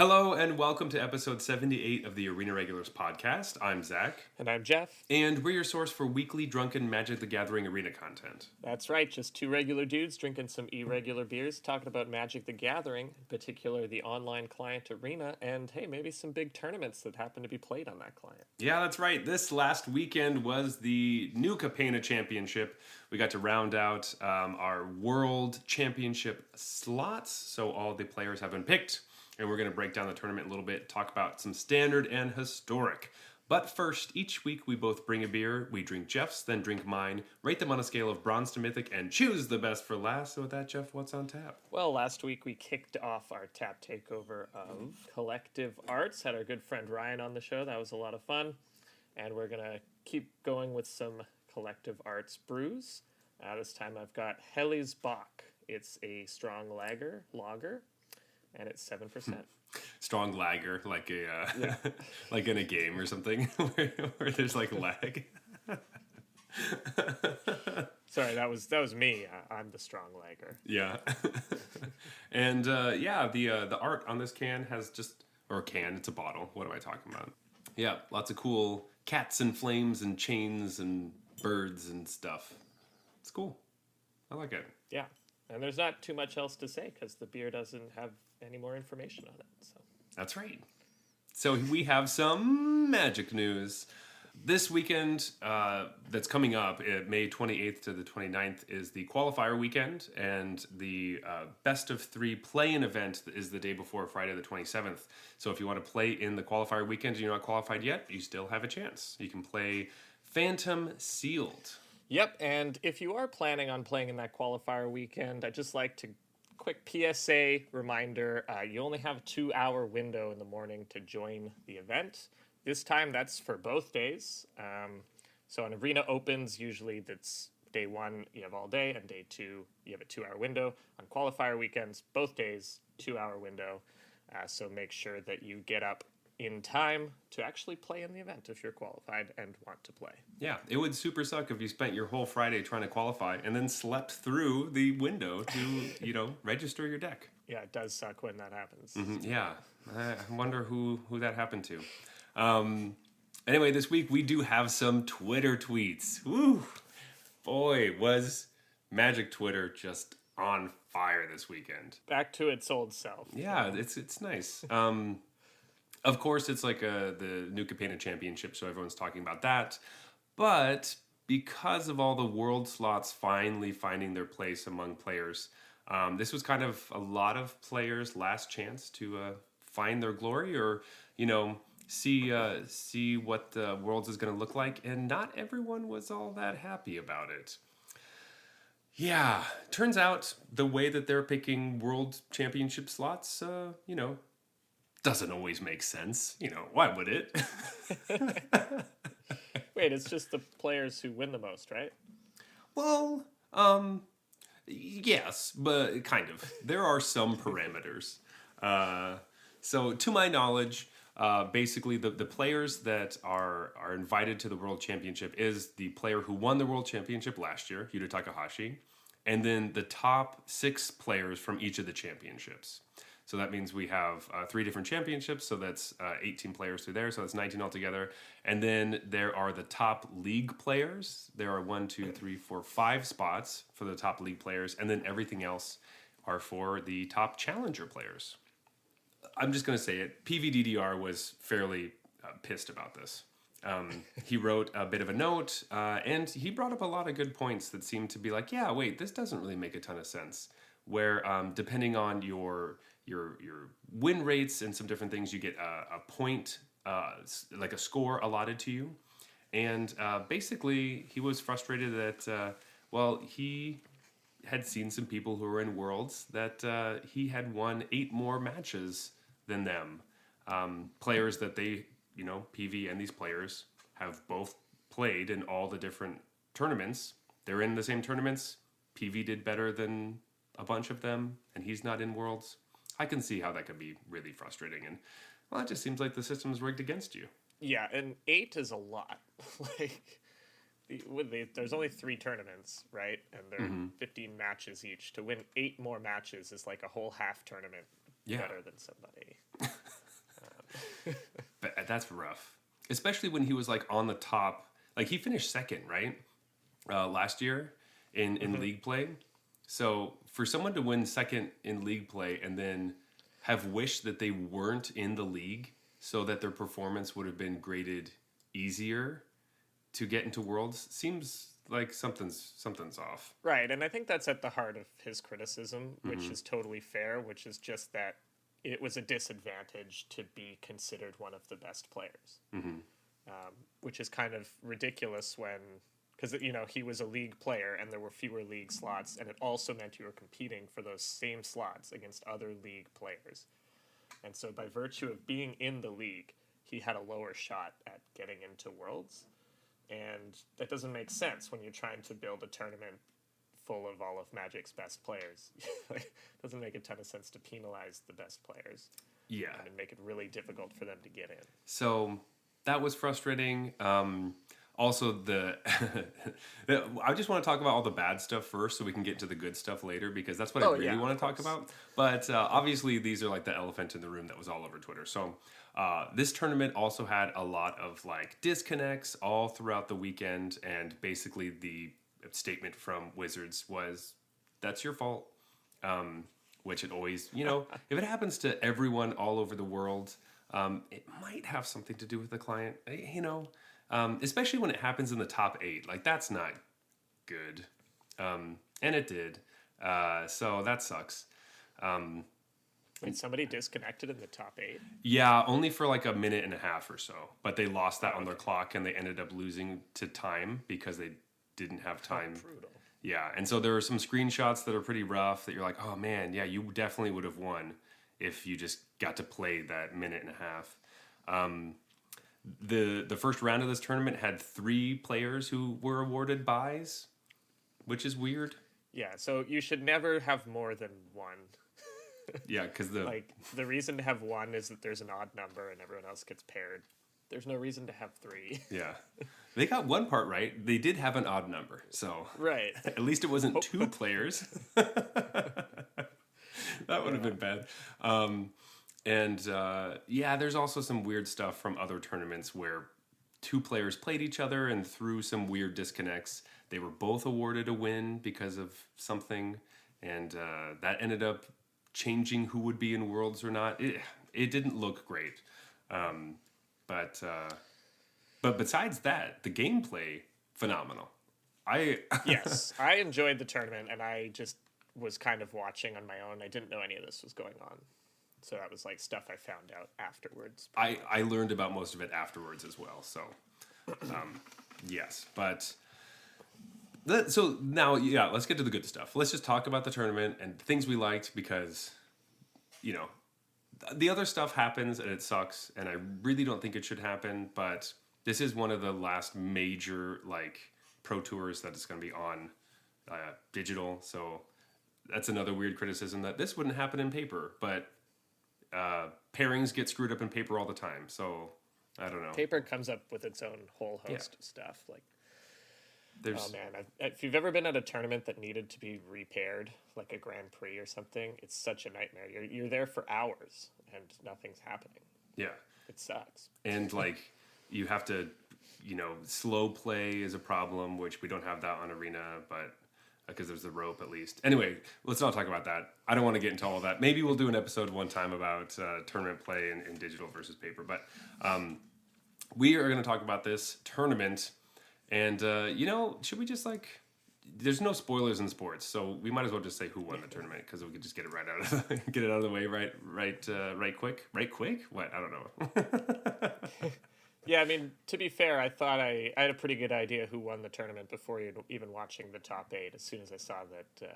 Hello and welcome to episode 78 of the Arena Regulars podcast. I'm Zach. And I'm Jeff. And we're your source for weekly drunken Magic the Gathering arena content. That's right, just two regular dudes drinking some irregular beers, talking about Magic the Gathering, in particular the online client arena, and hey, maybe some big tournaments that happen to be played on that client. Yeah, that's right. This last weekend was the new Capena Championship. We got to round out our World Championship slots, so all the players have been picked. And we're going to break down the tournament a little bit, talk about some standard and historic. But first, each week we both bring a beer, we drink Jeff's, then drink mine, rate them on a scale of bronze to mythic, and choose the best for last. So with that, Jeff, what's on tap? Well, last week we kicked off our tap takeover of Collective Arts, had our good friend Ryan on the show. That was a lot of fun. And we're going to keep going with some Collective Arts brews. This time I've got Helly's Bach. It's a strong lager, and it's 7%. Strong lager, like a like in a game or something where there's like lag. Sorry, that was me. I'm the strong lager. Yeah. And the art on this can has it's a bottle. What am I talking about? Yeah, lots of cool cats and flames and chains and birds and stuff. It's cool. I like it. Yeah. And there's not too much else to say because the beer doesn't have any more information on it. So that's right. So we have some Magic news. This weekend that's coming up, May 28th to the 29th, is the qualifier weekend, and the best of three play-in event is the day before Friday the 27th. So if you want to play in the qualifier weekend and you're not qualified yet, you still have a chance. You can play Phantom Sealed. Yep, and if you are planning on playing in that qualifier weekend, I'd just like to quick PSA reminder, you only have a 2-hour window in the morning to join the event. This time that's for both days. So on Arena Opens, usually that's day one, you have all day, and day two, you have a 2-hour window. On qualifier weekends, both days, 2-hour window. So make sure that you get up in time to actually play in the event if you're qualified and want to play. Yeah, it would super suck if you spent your whole Friday trying to qualify and then slept through the window to, register your deck. Yeah, it does suck when that happens. Mm-hmm, yeah, I wonder who that happened to. Anyway, this week we do have some Twitter tweets. Woo! Boy, was Magic Twitter just on fire this weekend. Back to its old self. Yeah, it's nice. Of course, it's like the new Capena Championship, so everyone's talking about that. But because of all the world slots finally finding their place among players, this was kind of a lot of players' last chance to find their glory or, see what the Worlds is going to look like. And not everyone was all that happy about it. Yeah, turns out the way that they're picking World Championship slots, doesn't always make sense. Why would it? Wait, it's just the players who win the most, right? Well, yes, but kind of. There are some parameters. So to my knowledge, basically the players that are invited to the World Championship is the player who won the World Championship last year, Yuta Takahashi, and then the top 6 players from each of the championships. So that means we have 3 different championships, so that's 18 players through there, so that's 19 altogether. And then there are the top league players. There are 5 spots for the top league players, and then everything else are for the top challenger players. I'm just going to say it. PVDDR was fairly pissed about this. He wrote a bit of a note, and he brought up a lot of good points that seemed to be like, yeah, wait, this doesn't really make a ton of sense. Where depending on your win rates and some different things, you get a point, like a score allotted to you. And basically, he was frustrated that, he had seen some people who were in Worlds that he had won 8 more matches than them. Players that they, PV and these players have both played in all the different tournaments. They're in the same tournaments. PV did better than a bunch of them, and he's not in Worlds. I can see how that could be really frustrating, and it just seems like the system's rigged against you. Yeah, and 8 is a lot. There's only 3 tournaments, right? And they're 15 matches each. To win 8 more matches is like a whole half tournament better than somebody. But that's rough, especially when he was like on the top. Like he finished second, right? Last year in league play. So for someone to win second in league play and then have wished that they weren't in the league so that their performance would have been graded easier to get into Worlds seems like something's off. Right, and I think that's at the heart of his criticism, which is totally fair, which is just that it was a disadvantage to be considered one of the best players, which is kind of ridiculous when, because, you know, he was a league player and there were fewer league slots, and it also meant you were competing for those same slots against other league players. And so by virtue of being in the league, he had a lower shot at getting into Worlds. And that doesn't make sense when you're trying to build a tournament full of all of Magic's best players. It doesn't make a ton of sense to penalize the best players. Yeah. And make it really difficult for them to get in. So that was frustrating. Also, I just want to talk about all the bad stuff first so we can get to the good stuff later, because that's what I really want to talk about. But obviously, these are like the elephant in the room that was all over Twitter. So this tournament also had a lot of like disconnects all throughout the weekend. And basically, the statement from Wizards was, that's your fault. Which it always, you know, if it happens to everyone all over the world, it might have something to do with the client, you know. Especially when it happens in the top 8. Like, that's not good. And it did. So that sucks. Wait, somebody disconnected in the top 8? Yeah, only for like a minute and a half or so. But they lost that on their clock, and they ended up losing to time because they didn't have time. Oh, brutal. Yeah, and so there are some screenshots that are pretty rough that you're like, oh man, yeah, you definitely would have won if you just got to play that minute and a half. The first round of this tournament had 3 players who were awarded buys, which is weird. Yeah, so you should never have more than one. Yeah, because the reason to have one is that there's an odd number and everyone else gets paired. There's no reason to have 3. Yeah, they got one part right. They did have an odd number, so right. At least it wasn't 2 players. That would have been bad. Yeah, there's also some weird stuff from other tournaments where 2 players played each other, and through some weird disconnects, they were both awarded a win because of something, and that ended up changing who would be in Worlds or not. It didn't look great. But besides that, the gameplay, phenomenal. Yes, I enjoyed the tournament, and I just was kind of watching on my own. I didn't know any of this was going on. So that was like stuff I found out afterwards. I learned about most of it afterwards as well. So, yes. But, so now, yeah, let's get to the good stuff. Let's just talk about the tournament and things we liked, because, you know, the other stuff happens and it sucks. And I really don't think it should happen. But this is one of the last major, like, pro tours that is going to be on digital. So that's another weird criticism, that this wouldn't happen in paper. But pairings get screwed up in paper all the time, so I don't know. Paper comes up with its own whole host of stuff. Like, there's, oh man, if you've ever been at a tournament that needed to be repaired, like a Grand Prix or something, it's such a nightmare. You're there for hours and nothing's happening. Yeah, it sucks. And like, you have to, you know, slow play is a problem, which we don't have that on Arena, but because there's the rope at least. Anyway, let's not talk about that. I don't want to get into all of that. Maybe we'll do an episode one time about tournament play in digital versus paper. But we are going to talk about this tournament. And, you know, should we just like... There's no spoilers in sports, so we might as well just say who won the tournament, because we could just get it get it out of the way right quick. Right quick? What? I don't know. Yeah, I mean, to be fair, I thought I had a pretty good idea who won the tournament before even watching the top 8. As soon as I saw that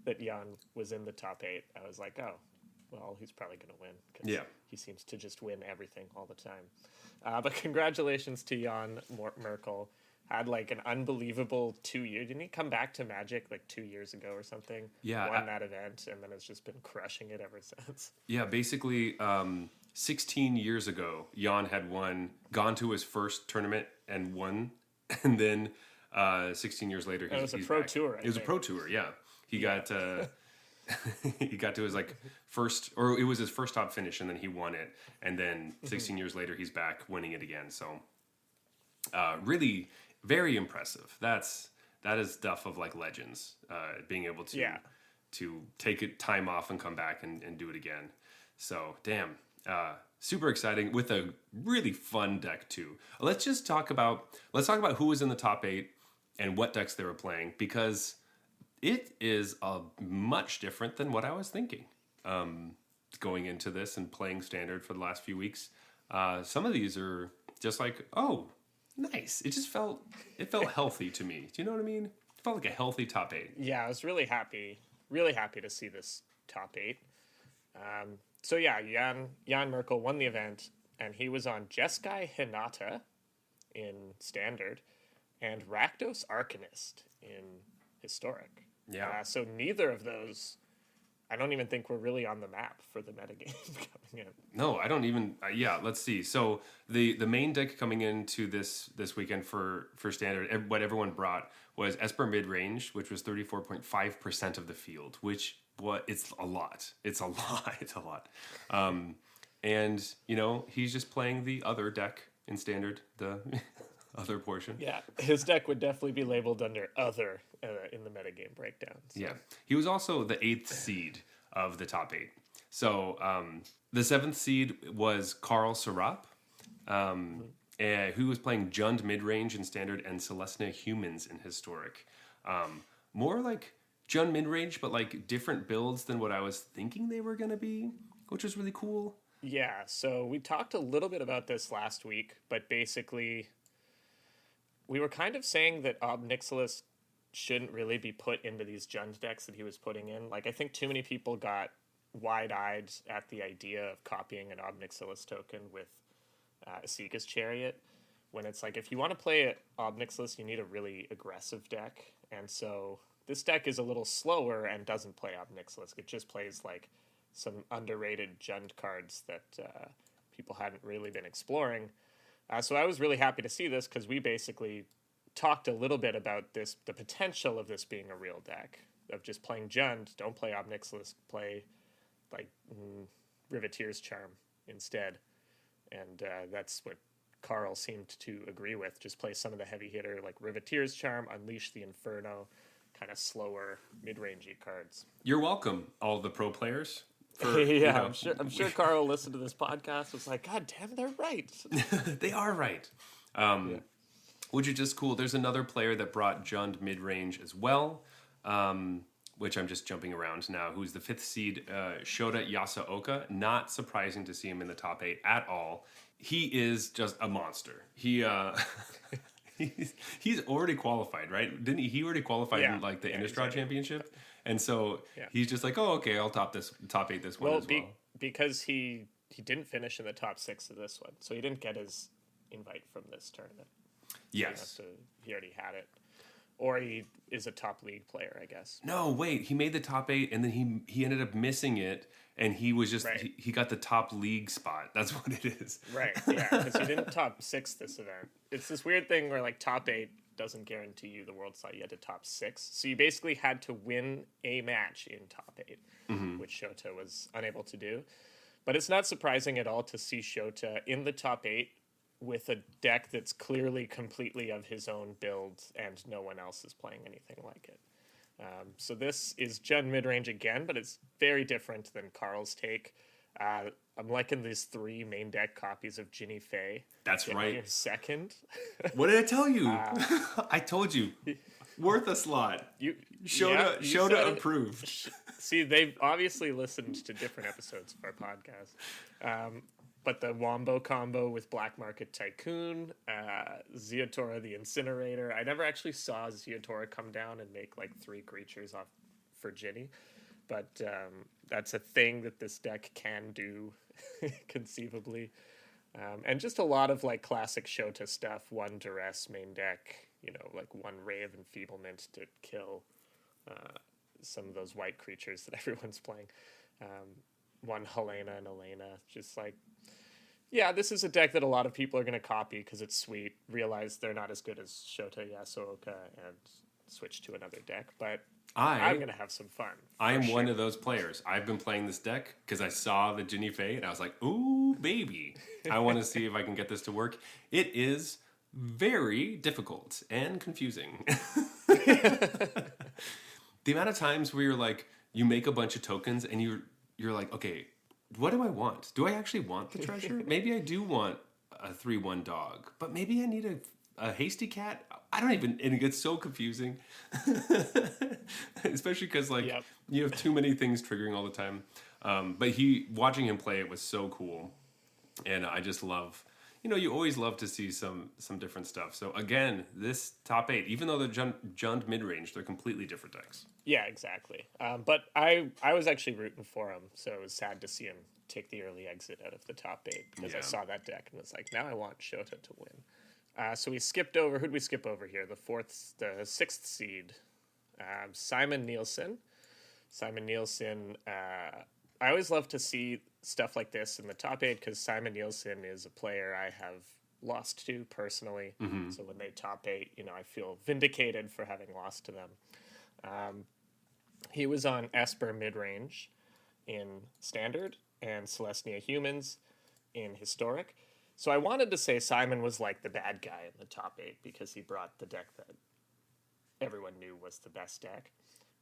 that Jan was in the top 8, I was like, oh, well, he's probably going to win. Cause he seems to just win everything all the time. But congratulations to Jan Merkel. Had like an unbelievable 2 years. Didn't he come back to Magic like 2 years ago or something? Yeah. Won that event, and then has just been crushing it ever since. Yeah, basically 16 years ago, Jan had gone to his first tournament and won. And then 16 years later, it was a pro tour. It was a pro tour, yeah. He got he got to his like first, or it was his first top finish, and then he won it. And then 16 years later, he's back winning it again. So really very impressive. That is stuff of like legends, being able to take it time off and come back and do it again. So damn, super exciting with a really fun deck too. Let's talk about who was in the top 8 and what decks they were playing, because it is much different than what I was thinking going into this and playing Standard for the last few weeks. Some of these are just like, oh, nice. It felt healthy to me. Do you know what I mean? It felt like a healthy top 8. Yeah, I was really happy to see this top 8. So yeah, Jan Merkel won the event, and he was on Jeskai Hinata in Standard and Rakdos Arcanist in Historic. Yeah. So neither of those, I don't even think we're really on the map for the metagame coming in. No, I don't even. Yeah, let's see. So the main deck coming into this weekend for Standard, what everyone brought was Esper Midrange, which was 34.5% of the field, which it's a lot. It's a lot. It's a lot. And he's just playing the other deck in Standard, the other portion. Yeah, his deck would definitely be labeled under other in the metagame breakdown. So. Yeah, he was also the 8th seed of the top 8. So the 7th seed was Carl Serap, who was playing Jund Midrange in Standard and Celestia Humans in Historic. More like Jund Midrange, but like different builds than what I was thinking they were going to be, which was really cool. Yeah, so we talked a little bit about this last week, but basically we were kind of saying that Nixilis shouldn't really be put into these Jund decks that he was putting in. Like, I think too many people got wide-eyed at the idea of copying an Nixilis token with Asika's Chariot, when it's like, if you want to play Nixilis, you need a really aggressive deck. And so this deck is a little slower and doesn't play Nixilis. It just plays like some underrated Jund cards that people hadn't really been exploring. So I was really happy to see this, because we basically talked a little bit about the potential of this being a real deck, of just playing Jund. Don't play Nixilis, play like Riveteer's Charm instead. And that's what Carl seemed to agree with. Just play some of the heavy hitter like Riveteer's Charm, Unleash the Inferno, kind of slower mid-rangey cards. You're welcome, all the pro players. I'm sure Carl listened to this podcast, was like, God damn, they're right. They are right. Which is just cool. There's another player that brought Jund mid-range as well, which I'm just jumping around now, who's the 5th seed, Shota Yasaoka. Not surprising to see him in the top 8 at all. He is just a monster. He's already qualified, right? Didn't he? He already qualified in like the Innistrad Championship. And so he's just like, oh, okay, I'll top 8 this one as well. Because he didn't finish in the top 6 of this one, so he didn't get his invite from this tournament. Yes. So he already had it. Or he is a top league player, I guess. No, wait, he made the top 8, and then he ended up missing it, and he was just, he got the top league spot. That's what it is. Right, yeah, because he didn't top 6 this event. It's this weird thing where, like, top 8 doesn't guarantee you the world slot. You had to top 6. So you basically had to win a match in top 8, which Shota was unable to do. But it's not surprising at all to see Shota in the top 8 with a deck that's clearly completely of his own build, and no one else is playing anything like it. So this is Jund midrange again, but it's very different than Carl's take. I'm liking these 3 main deck copies of Ginny Fey. That's right. Second. What did I tell you? I told you. Worth a slot. Shota approved. See, they've obviously listened to different episodes of our podcast. But the Wombo combo with Black Market Tycoon, Zeotora the Incinerator. I never actually saw Zeotora come down and make like 3 creatures off for Ginny. But that's a thing that this deck can do, conceivably. And just a lot of like classic Shota stuff. 1 Duress main deck, like 1 Ray of Enfeeblement to kill some of those white creatures that everyone's playing. 1 Helena and Elena, just like, yeah, this is a deck that a lot of people are going to copy because it's sweet, realize they're not as good as Shota Yasuoka, and switch to another deck. But I'm gonna have some fun. I am one of those players. I've been playing this deck because I saw the Ginny Fey and I was like, ooh, baby. I want to see if I can get this to work. It is very difficult and confusing. The amount of times where you're like, you make a bunch of tokens and you're like, okay, what do I want? Do I actually want the treasure? Maybe I do want a 3/1 dog, but maybe I need a hasty cat. I don't even, and it gets so confusing. Especially because you have too many things triggering all the time. But watching him play it was so cool. And I just love, you always love to see some different stuff. So again, this top 8, even though they're junned mid-range, they're completely different decks. Yeah, exactly. But I was actually rooting for him, so it was sad to see him take the early exit out of the top 8 because I saw that deck and was like, now I want Shota to win. So we skipped over. Who'd we skip over here? The 6th seed, Simon Nielsen. Simon Nielsen. I always love to see stuff like this in the top 8 because Simon Nielsen is a player I have lost to personally. Mm-hmm. So when they top 8, I feel vindicated for having lost to them. He was on Esper mid-range in Standard and Celestia Humans in Historic. So I wanted to say Simon was like the bad guy in the top 8 because he brought the deck that everyone knew was the best deck.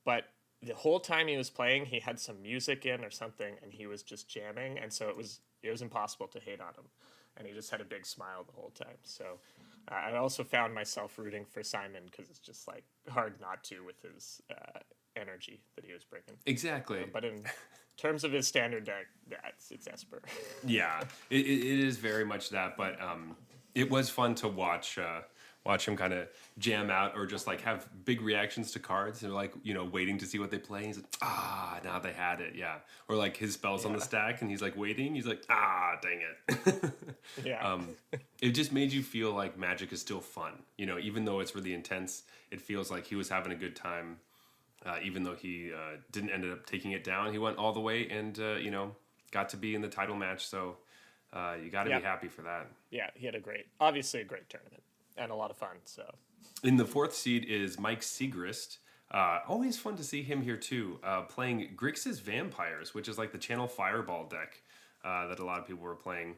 But the whole time he was playing, he had some music in or something, and he was just jamming, and so it was impossible to hate on him. And he just had a big smile the whole time. So I also found myself rooting for Simon because it's just like hard not to with his energy that he was bringing. Exactly. But in terms of his standard deck, it's Esper. Yeah, it is very much that. But it was fun to watch him kind of jam out or just like have big reactions to cards and like, waiting to see what they play. He's like, now they had it. Yeah. Or like his spells on the stack and he's like waiting. He's like, dang it. Yeah. It just made you feel like Magic is still fun. Even though it's really intense, it feels like he was having a good time. Even though he didn't end up taking it down, he went all the way and, got to be in the title match. So you got to be happy for that. Yeah. He had obviously a great tournament. And a lot of fun. So, in the 4th seed is Mike Segrist. Always fun to see him here too, playing Grixis Vampires, which is like the Channel Fireball deck that a lot of people were playing.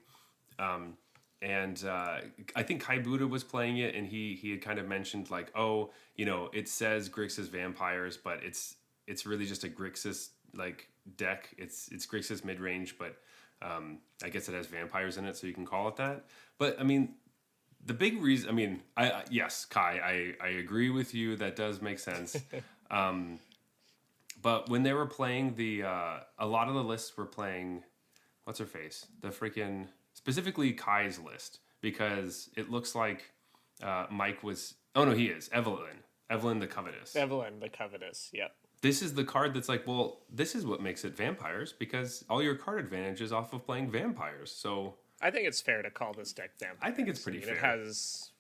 And I think Kai Buddha was playing it, and he had kind of mentioned like, it says Grixis Vampires, but it's really just a Grixis like deck. It's Grixis mid range, but I guess it has vampires in it, so you can call it that. But I mean. The big reason, yes, Kai, I agree with you. That does make sense. But when they were playing a lot of the lists were playing, what's her face? Specifically Kai's list, because it looks like Mike was, he is, Evelyn the Covetous. Evelyn the Covetous, yep. This is the card that's like, well, this is what makes it vampires, because all your card advantage is off of playing vampires, so... I think it's fair to call this deck vampires. I think it's pretty fair. It has,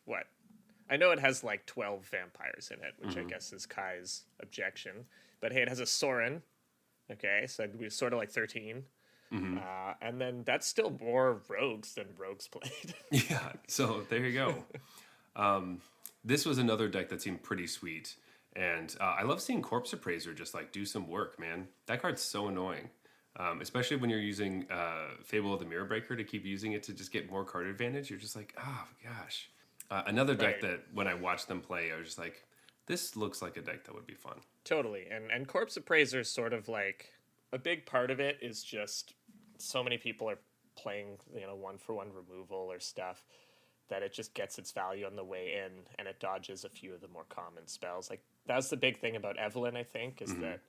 I know it has like 12 vampires in it, which I guess is Kai's objection. But hey, it has a Sorin. Okay, so we sort of like 13. Mm-hmm. And then that's still more rogues than rogues played. Yeah, so there you go. This was another deck that seemed pretty sweet. And I love seeing Corpse Appraiser just like do some work, man. That card's so annoying. Especially when you're using Fable of the Mirror Breaker to keep using it to just get more card advantage. You're just like, oh, gosh. Another deck that when I watched them play, I was just like, this looks like a deck that would be fun. Totally. And Corpse Appraiser is sort of like, a big part of it is just so many people are playing, 1-for-1 removal or stuff that it just gets its value on the way in and it dodges a few of the more common spells. Like, that's the big thing about Evelyn, I think, is that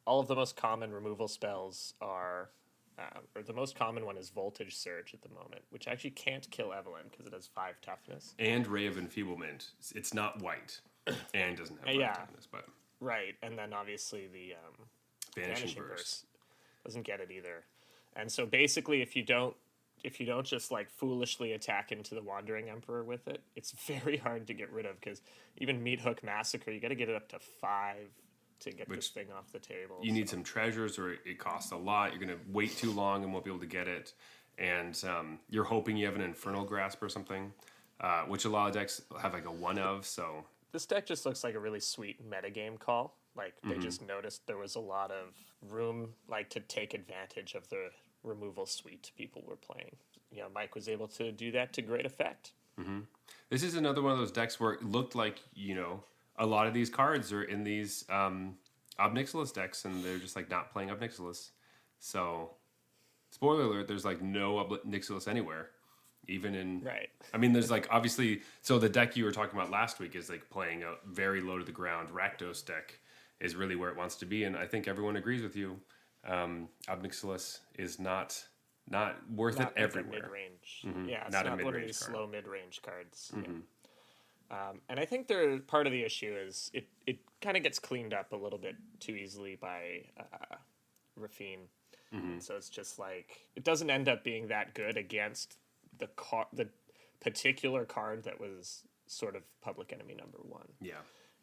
all of the most common removal spells are, or the most common one is Voltage Surge at the moment, which actually can't kill Evelyn because it has 5 toughness. And Ray of Enfeeblement. It's not white and doesn't have 5 toughness, but... Right, and then obviously the Vanishing Burst doesn't get it either. And so basically if you don't just like foolishly attack into the Wandering Emperor with it, it's very hard to get rid of because even Meat Hook Massacre, you got to get it up to 5 to get this thing off the table. You need some treasures or it costs a lot. You're going to wait too long and won't be able to get it. And you're hoping you have an Infernal Grasp or something, which a lot of decks have like a 1 of, so... This deck just looks like a really sweet metagame call Like they just noticed there was a lot of room like to take advantage of the removal suite people were playing. You know, Mike was able to do that to great effect. This is another one of those decks where it looked like, you know, a lot of these cards are in these Ob Nixilis decks, and they're just like not playing Ob Nixilis. So, spoiler alert, there's like no Ob Nixilis anywhere. Even in, Right. I mean, there's like obviously, so the deck you were talking about last week is like playing a very low to the ground Rakdos deck is really where it wants to be, and I think everyone agrees with you. Ob Nixilis is not worth Not it everywhere. Mid-range. Yeah, it's Not not, a one of mid-range these card. slow mid-range cards. Yeah. And I think they're, part of the issue is it kind of gets cleaned up a little bit too easily by Rafine. And so it's just like, it doesn't end up being that good against the particular card that was sort of public enemy number one. Yeah.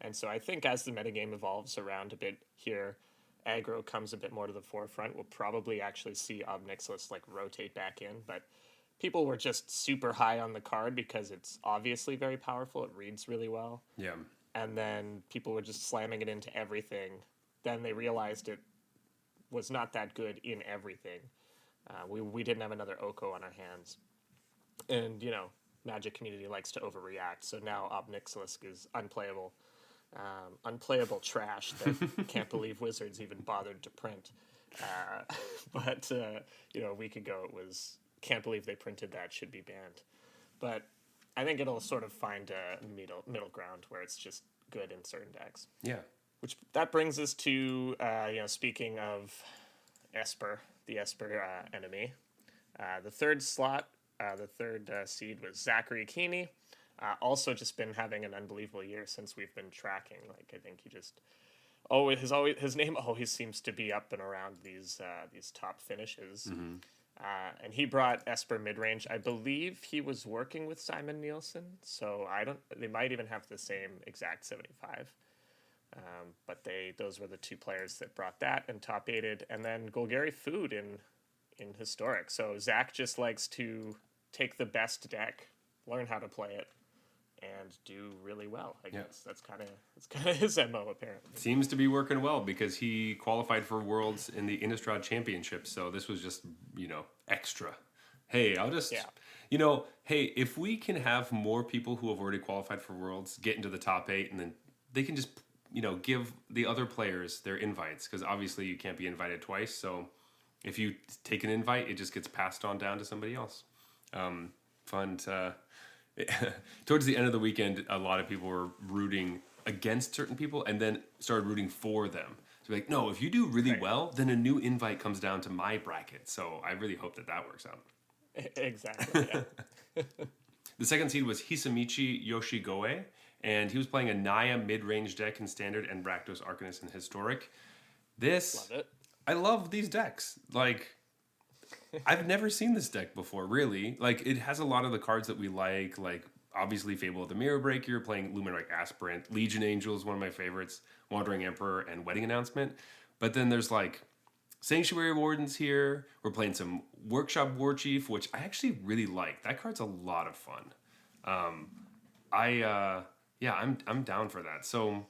And so I think as the metagame evolves around a bit here, aggro comes a bit more to the forefront. We'll probably actually see Ob Nixilis like rotate back in, but people were just super high on the card because it's obviously very powerful. It reads really well. Yeah. And then people were just slamming it into everything. Then they realized it was not that good in everything. We didn't have another Oko on our hands. And, you know, Magic community likes to overreact. So now Ob Nixilis is unplayable. Unplayable trash that can't believe Wizards even bothered to print. But you know, a week ago it was, can't believe they printed that, should be banned. But I think it'll sort of find a middle ground where it's just good in certain decks. Yeah. Which that brings us to you know, speaking of Esper, the Esper enemy, the third slot, the third seed was Zachary Keeney. Also, just been having an unbelievable year since we've been tracking. Like, I think he just his name always seems to be up and around these top finishes. And he brought Esper midrange. I believe he was working with Simon Nielsen, so they might even have the same exact 75. But those were the two players that brought that and top aided, and then Golgari Food in Historic. So Zach just likes to take the best deck, learn how to play it, and do really well. I guess that's kind of his MO apparently. Seems to be working well because he qualified for Worlds in the Innistrad Championship. So this was just, you know, extra. Hey, I'll just, you know, hey, if we can have more people who have already qualified for Worlds get into the top 8, and then they can just, you know, give the other players their invites, because obviously you can't be invited twice. So if you take an invite, it just gets passed on down to somebody else. Fun to... Towards the end of the weekend, a lot of people were rooting against certain people and then started rooting for them. So like, no, if you do really well, then a new invite comes down to my bracket. So I really hope that works out. Exactly, yeah. The second seed was Hisamichi Yoshigoe, and he was playing a Naya mid-range deck in Standard and Rakdos Arcanist in Historic. Love it. I love these decks. Like... I've never seen this deck before, really. Like, it has a lot of the cards that we like obviously Fable of the Mirror Breaker, playing Luminarch Aspirant, Legion Angel is one of my favorites, Wandering Emperor, and Wedding Announcement. But then there's, like, Sanctuary Wardens here. We're playing some Workshop Warchief, which I actually really like. That card's a lot of fun. I'm down for that. So,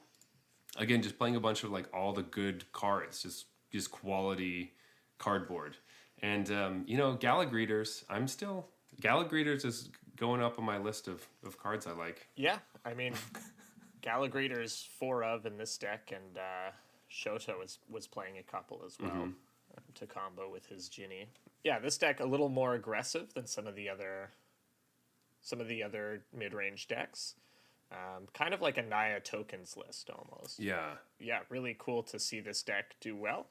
again, just playing a bunch of, like, all the good cards, just quality cardboard. And, you know, Galagreeters, Galagreeters is going up on my list of cards I like. Yeah, I mean, Galagreeters 4 of in this deck, and Shoto was playing a couple as well to combo with his Ginny. Yeah, this deck a little more aggressive than some of the other mid-range decks. Kind of like a Naya tokens list almost. Yeah. Yeah, really cool to see this deck do well.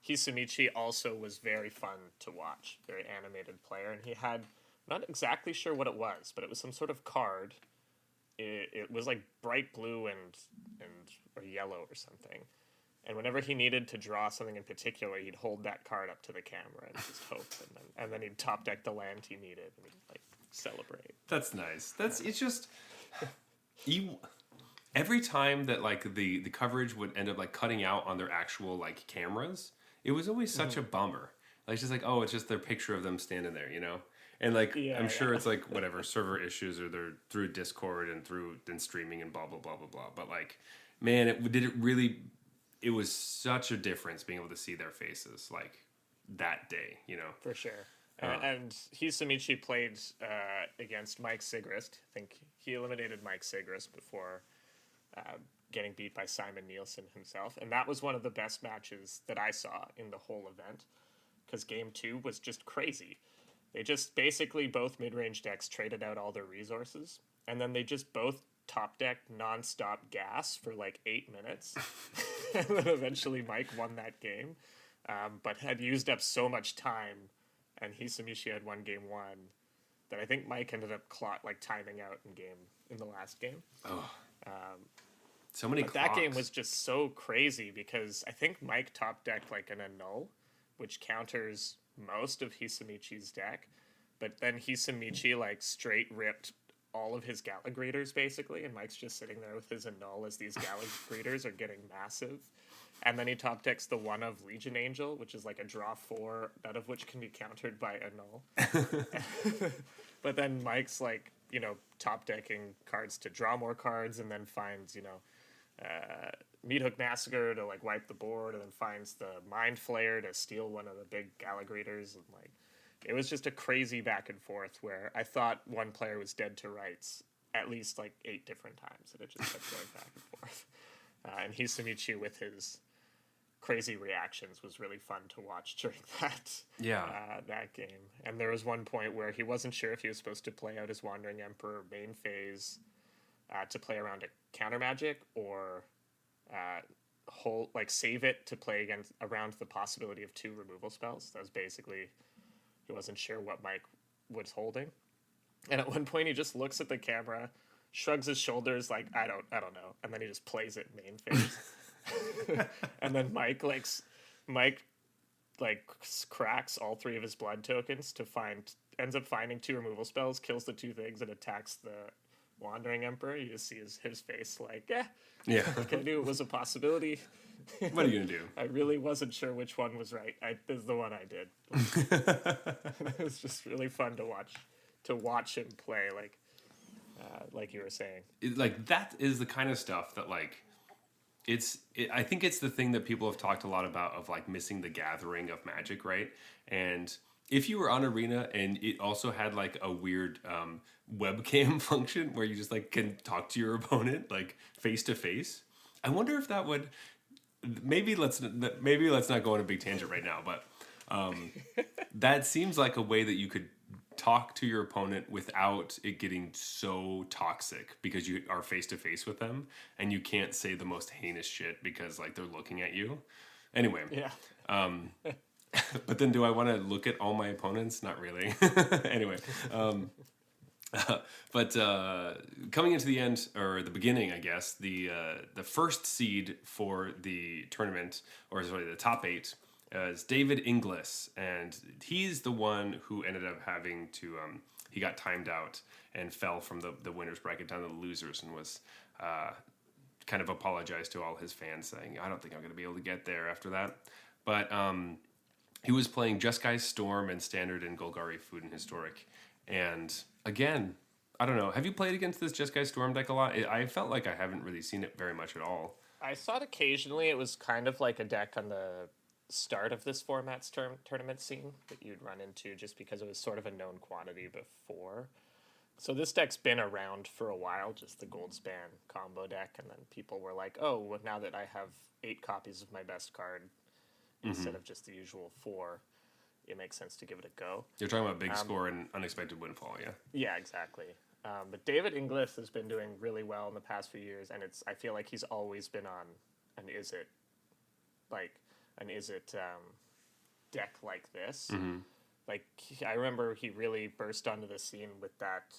Hisamichi also was very fun to watch, very animated player, and he had, not exactly sure what it was, but it was some sort of card. It was like bright blue or yellow or something. And whenever he needed to draw something in particular, he'd hold that card up to the camera and just hope, and then he'd top deck the land he needed and he'd like celebrate. That's nice. It's just every time that like the coverage would end up like cutting out on their actual like cameras, it was always such a bummer. Like, it's just like, oh, it's just their picture of them standing there, you know? And like, I'm sure it's like whatever server issues, or they're through Discord and streaming and blah, blah, blah, blah, blah. But like, man, it was such a difference being able to see their faces like that day, you know. For sure. And Hisamichi played against Mike Sigrist. I think he eliminated Mike Sigrist before getting beat by Simon Nielsen himself. And that was one of the best matches that I saw in the whole event, because game 2 was just crazy. They just basically both mid-range decks traded out all their resources, and then they just both top decked non-stop gas for like 8 minutes. And then eventually Mike won that game, but had used up so much time, and Hisamichi had won game 1, that I think Mike ended up timing out in the last game. Oh. So many But clocks. that game was just so crazy because I think Mike top decked like an annul, which counters most of Hisamichi's deck. But then Hisamichi like straight ripped all of his Gallagrators basically, and Mike's just sitting there with his annul as these Gallagrators are getting massive. And then he top decks the one of Legion Angel, which is like a draw 4, none of which can be countered by annul. But then Mike's like, you know, top decking cards to draw more cards, and then finds, you know, Meat Hook Massacre to like wipe the board, and then finds the Mind Flayer to steal one of the big Gallagrators, and like it was just a crazy back and forth where I thought one player was dead to rights at least like 8 different times, and it just kept going back and forth. And Hisamichi with his crazy reactions was really fun to watch during that game. And there was one point where he wasn't sure if he was supposed to play out his Wandering Emperor main phase to play around a counter magic, or save it to play around the possibility of 2 removal spells. That was basically, he wasn't sure what Mike was holding. And at one point he just looks at the camera, shrugs his shoulders like, I don't know, and then he just plays it main phase. And then Mike cracks all 3 of his blood tokens ends up finding 2 removal spells, kills the 2 things, and attacks the Wandering Emperor. You just see his face like, yeah. I knew it was a possibility. What are you gonna do? I really wasn't sure which one was right. This is the one I did. It was just really fun to watch him play, like you were saying. That is the kind of stuff that like I think it's the thing that people have talked a lot about, of like missing the gathering of Magic, right? And if you were on Arena and it also had like a weird webcam function where you just like can talk to your opponent like face to face, I wonder if that would, maybe let's not go on a big tangent right now, but that seems like a way that you could talk to your opponent without it getting so toxic, because you are face to face with them and you can't say the most heinous shit because like they're looking at you. Anyway. Yeah. But then do I want to look at all my opponents? Not really. Anyway. But coming into the end, or the beginning, I guess, the first seed for the tournament, or sorry, the top 8, is David Inglis, and he's the one who ended up having to, he got timed out and fell from the winner's bracket down to the losers, and was kind of apologized to all his fans, saying, I don't think I'm going to be able to get there after that. But he was playing Jeskai Storm and Standard and Golgari Food and Historic. And again, I don't know. Have you played against this Jeskai Storm deck a lot? I felt like I haven't really seen it very much at all. I saw it occasionally. It was kind of like a deck on the start of this format's tournament scene that you'd run into, just because it was sort of a known quantity before. So this deck's been around for a while, just the Goldspan combo deck, and then people were like, oh, well, now that I have 8 copies of my best card instead of just the usual 4, it makes sense to give it a go. You're talking about big score and unexpected windfall, yeah? Yeah, exactly. But David Inglis has been doing really well in the past few years, and I feel like he's always been on an Is It deck like this. Mm-hmm. Like, I remember he really burst onto the scene with that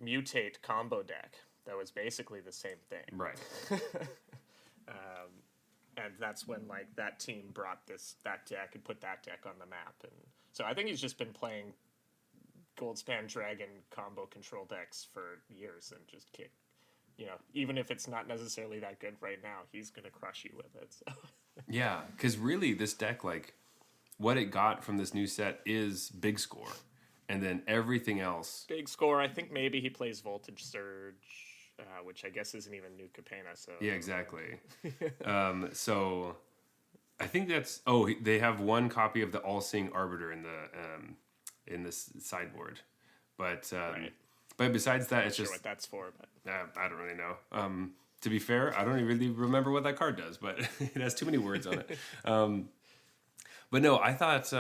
Mutate combo deck that was basically the same thing. Right. And that's when like that team brought that deck and put that deck on the map. And so I think he's just been playing Goldspan Dragon combo control decks for years and just even if it's not necessarily that good right now, he's going to crush you with it. So. Yeah, because really this deck, like, what it got from this new set is big score. And then everything else. Big score. I think maybe he plays Voltage Surge. which I guess isn't even New Capenna. So Yeah, exactly. So I think that's they have one copy of the All-Seeing Arbiter in this sideboard, but Right. but besides that, Not it's sure just what that's for, but I don't really know. To be fair, I don't really remember what that card does, but it has too many words on it. But no, I thought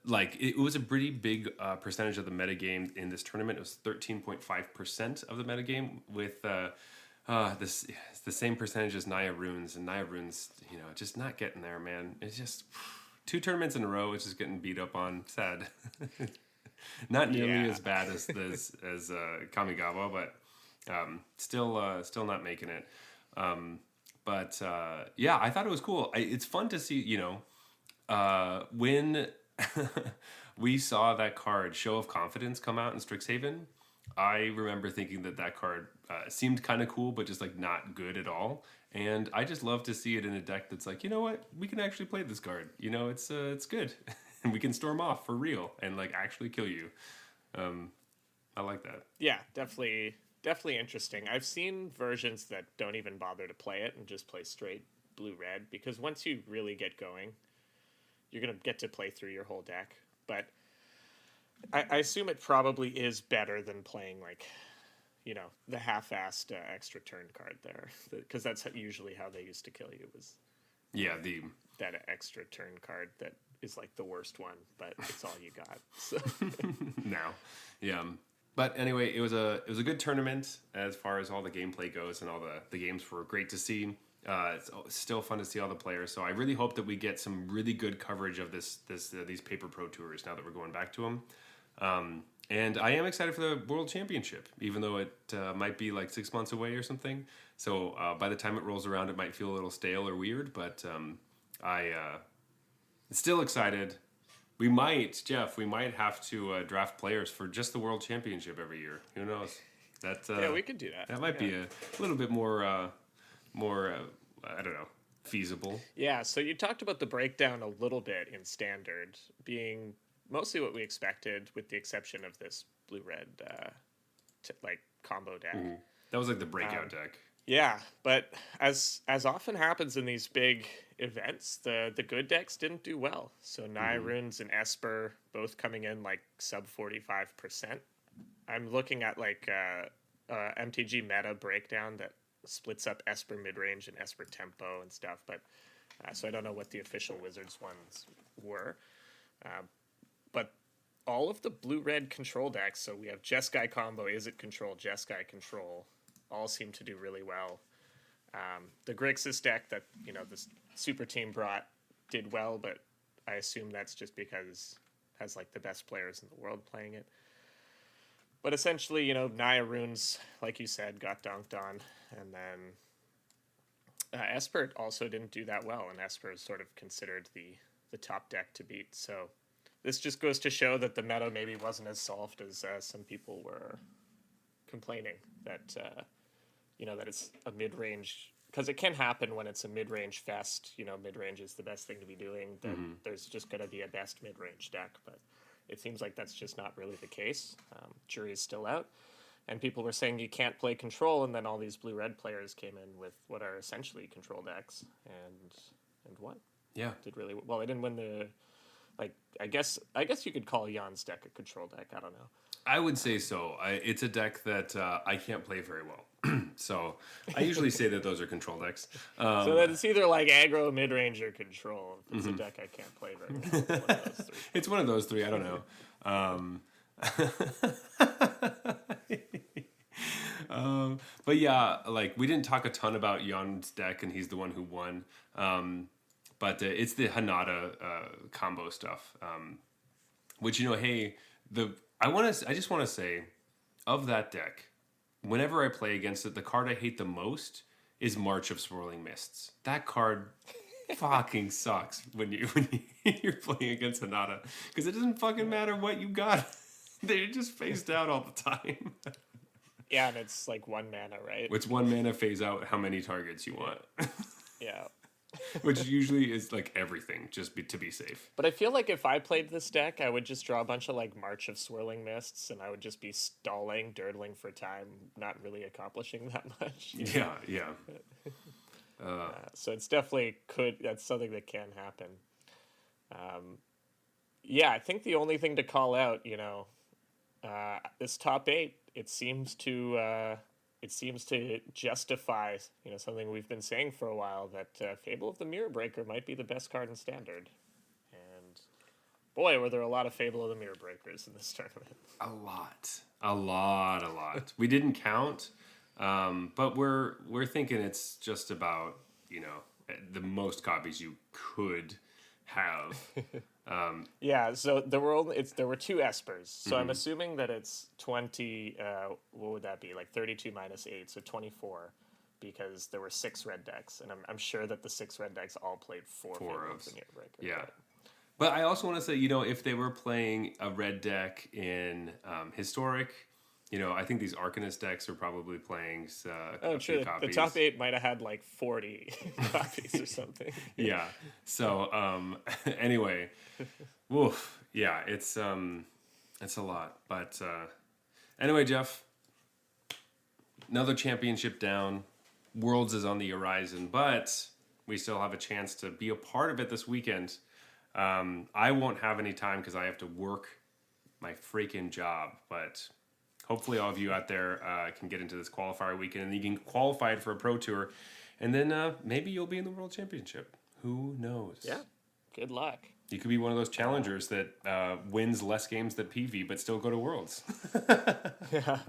like it was a pretty big percentage of the metagame in this tournament. It was 13.5% of the metagame with this it's the same percentage as Naya Runes, and Naya Runes, just not getting there, man. It's just 2 tournaments in a row, it's just getting beat up on. Sad. Not nearly as bad as Kamigawa, but still not making it. But yeah, I thought it was cool. It's fun to see, when we saw that card, Show of Confidence, come out in Strixhaven. I remember thinking that card seemed kind of cool, but just like not good at all. And I just love to see it in a deck that's like, you know what, we can actually play this card. It's good, and we can storm off for real and like actually kill you. I like that. yeah, definitely interesting. I've seen versions that don't even bother to play it and just play straight blue-red, because once you really get going, you're going to get to play through your whole deck. But I assume it probably is better than playing like, the half-assed extra turn card there, because that's usually how they used to kill you, was that extra turn card that is like the worst one, but it's all you got. So. Now, yeah. But anyway, it was a good tournament as far as all the gameplay goes, and all the games were great to see. It's still fun to see all the players. So I really hope that we get some really good coverage of these Paper Pro Tours now that we're going back to them. And I am excited for the World Championship, even though it might be like 6 months away or something. So by the time it rolls around, it might feel a little stale or weird. But I'm still excited. We might have to draft players for just the World Championship every year. Who knows? Yeah, we could do that. That might be a little bit more I don't know, feasible. Yeah, so you talked about the breakdown a little bit in Standard being mostly what we expected, with the exception of this blue-red like combo deck. Mm-hmm. That was like the breakout deck. Yeah, but as often happens in these big events, the good decks didn't do well. So Naya Runes and Esper both coming in like sub 45%. I'm looking at like MTG meta breakdown that splits up Esper midrange and Esper tempo and stuff, but so I don't know what the official Wizards ones were. But all of the blue-red control decks, so we have Jeskai combo, Izzet control, Jeskai control, all seem to do really well. The Grixis deck that this super team brought did well, but I assume that's just because it has like the best players in the world playing it. But essentially, Naya Runes, like you said, got dunked on, and then Esper also didn't do that well, and Esper is sort of considered the top deck to beat. So this just goes to show that the meta maybe wasn't as soft as some people were complaining, that that it's a mid-range, because it can happen when it's a mid-range fest. Mid-range is the best thing to be doing. Then there's just going to be a best mid-range deck, but it seems like that's just not really the case. Jury is still out, and people were saying you can't play control, and then all these blue-red players came in with what are essentially control decks and won. Yeah, did really well. They didn't win the I guess you could call Jan's deck a control deck. I don't know. I would say so. It's a deck that I can't play very well. So I usually say that those are control decks. So that it's either like aggro, mid-range, or control. If it's a deck I can't play very well. It's one of those three. I don't know. But yeah, like we didn't talk a ton about Jan's deck, and he's the one who won. But it's the Hanada combo stuff, which hey, I just want to say, of that deck, whenever I play against it, the card I hate the most is March of Swirling Mists. That card fucking sucks when you're playing against Hanada, because it doesn't fucking matter what you got; they're just phased out all the time. Yeah, and it's like 1 mana, right? It's 1 mana, phase out how many targets you want. Yeah. which usually is like everything, to be safe. But I feel like if I played this deck, I would just draw a bunch of like March of Swirling Mists, and I would just be stalling, durdling for time, not really accomplishing that much. Yeah, yeah. So it's definitely that's something that can happen. Yeah, I think the only thing to call out, this top 8, it seems to justify, something we've been saying for a while, that Fable of the Mirror Breaker might be the best card in Standard. And boy, were there a lot of Fable of the Mirror Breakers in this tournament. A lot. We didn't count, but we're thinking it's just about the most copies you could have. Yeah, so there were 2 Espers, so I'm assuming that it's 20. What would that be? Like 32 minus 8, so 24, because there were 6 red decks, and I'm sure that the 6 red decks all played 4 of the Mirror Breaker. Yeah. But I also want to say, if they were playing a red deck in Historic, I think these Arcanist decks are probably playing a few copies. The top 8 might have had like 40 copies or something. Yeah. So anyway, woof. Yeah, it's a lot. But anyway, Jeff, another championship down. Worlds is on the horizon, but we still have a chance to be a part of it this weekend. I won't have any time because I have to work my freaking job, but hopefully all of you out there can get into this qualifier weekend and you can qualify for a pro tour, and then maybe you'll be in the World Championship. Who knows? Yeah. Good luck. You could be one of those challengers that wins less games than PV but still go to Worlds. Yeah,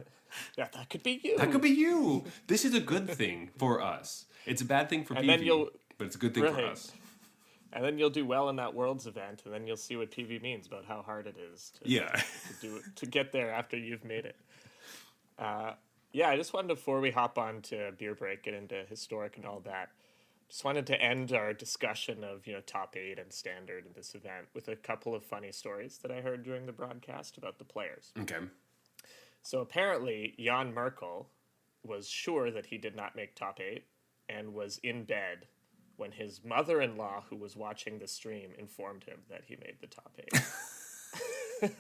that could be you. That could be you. This is a good thing for us. It's a bad thing for PV, but it's a good thing for us. And then you'll do well in that Worlds event, and then you'll see what PV means about how hard it is to get there after you've made it. I just wanted, before we hop on to Beer Break, get into Historic and all that, just wanted to end our discussion of top 8 and Standard in this event with a couple of funny stories that I heard during the broadcast about the players. Okay. So apparently, Jan Merkel was sure that he did not make top 8 and was in bed when his mother-in-law, who was watching the stream, informed him that he made the top 8.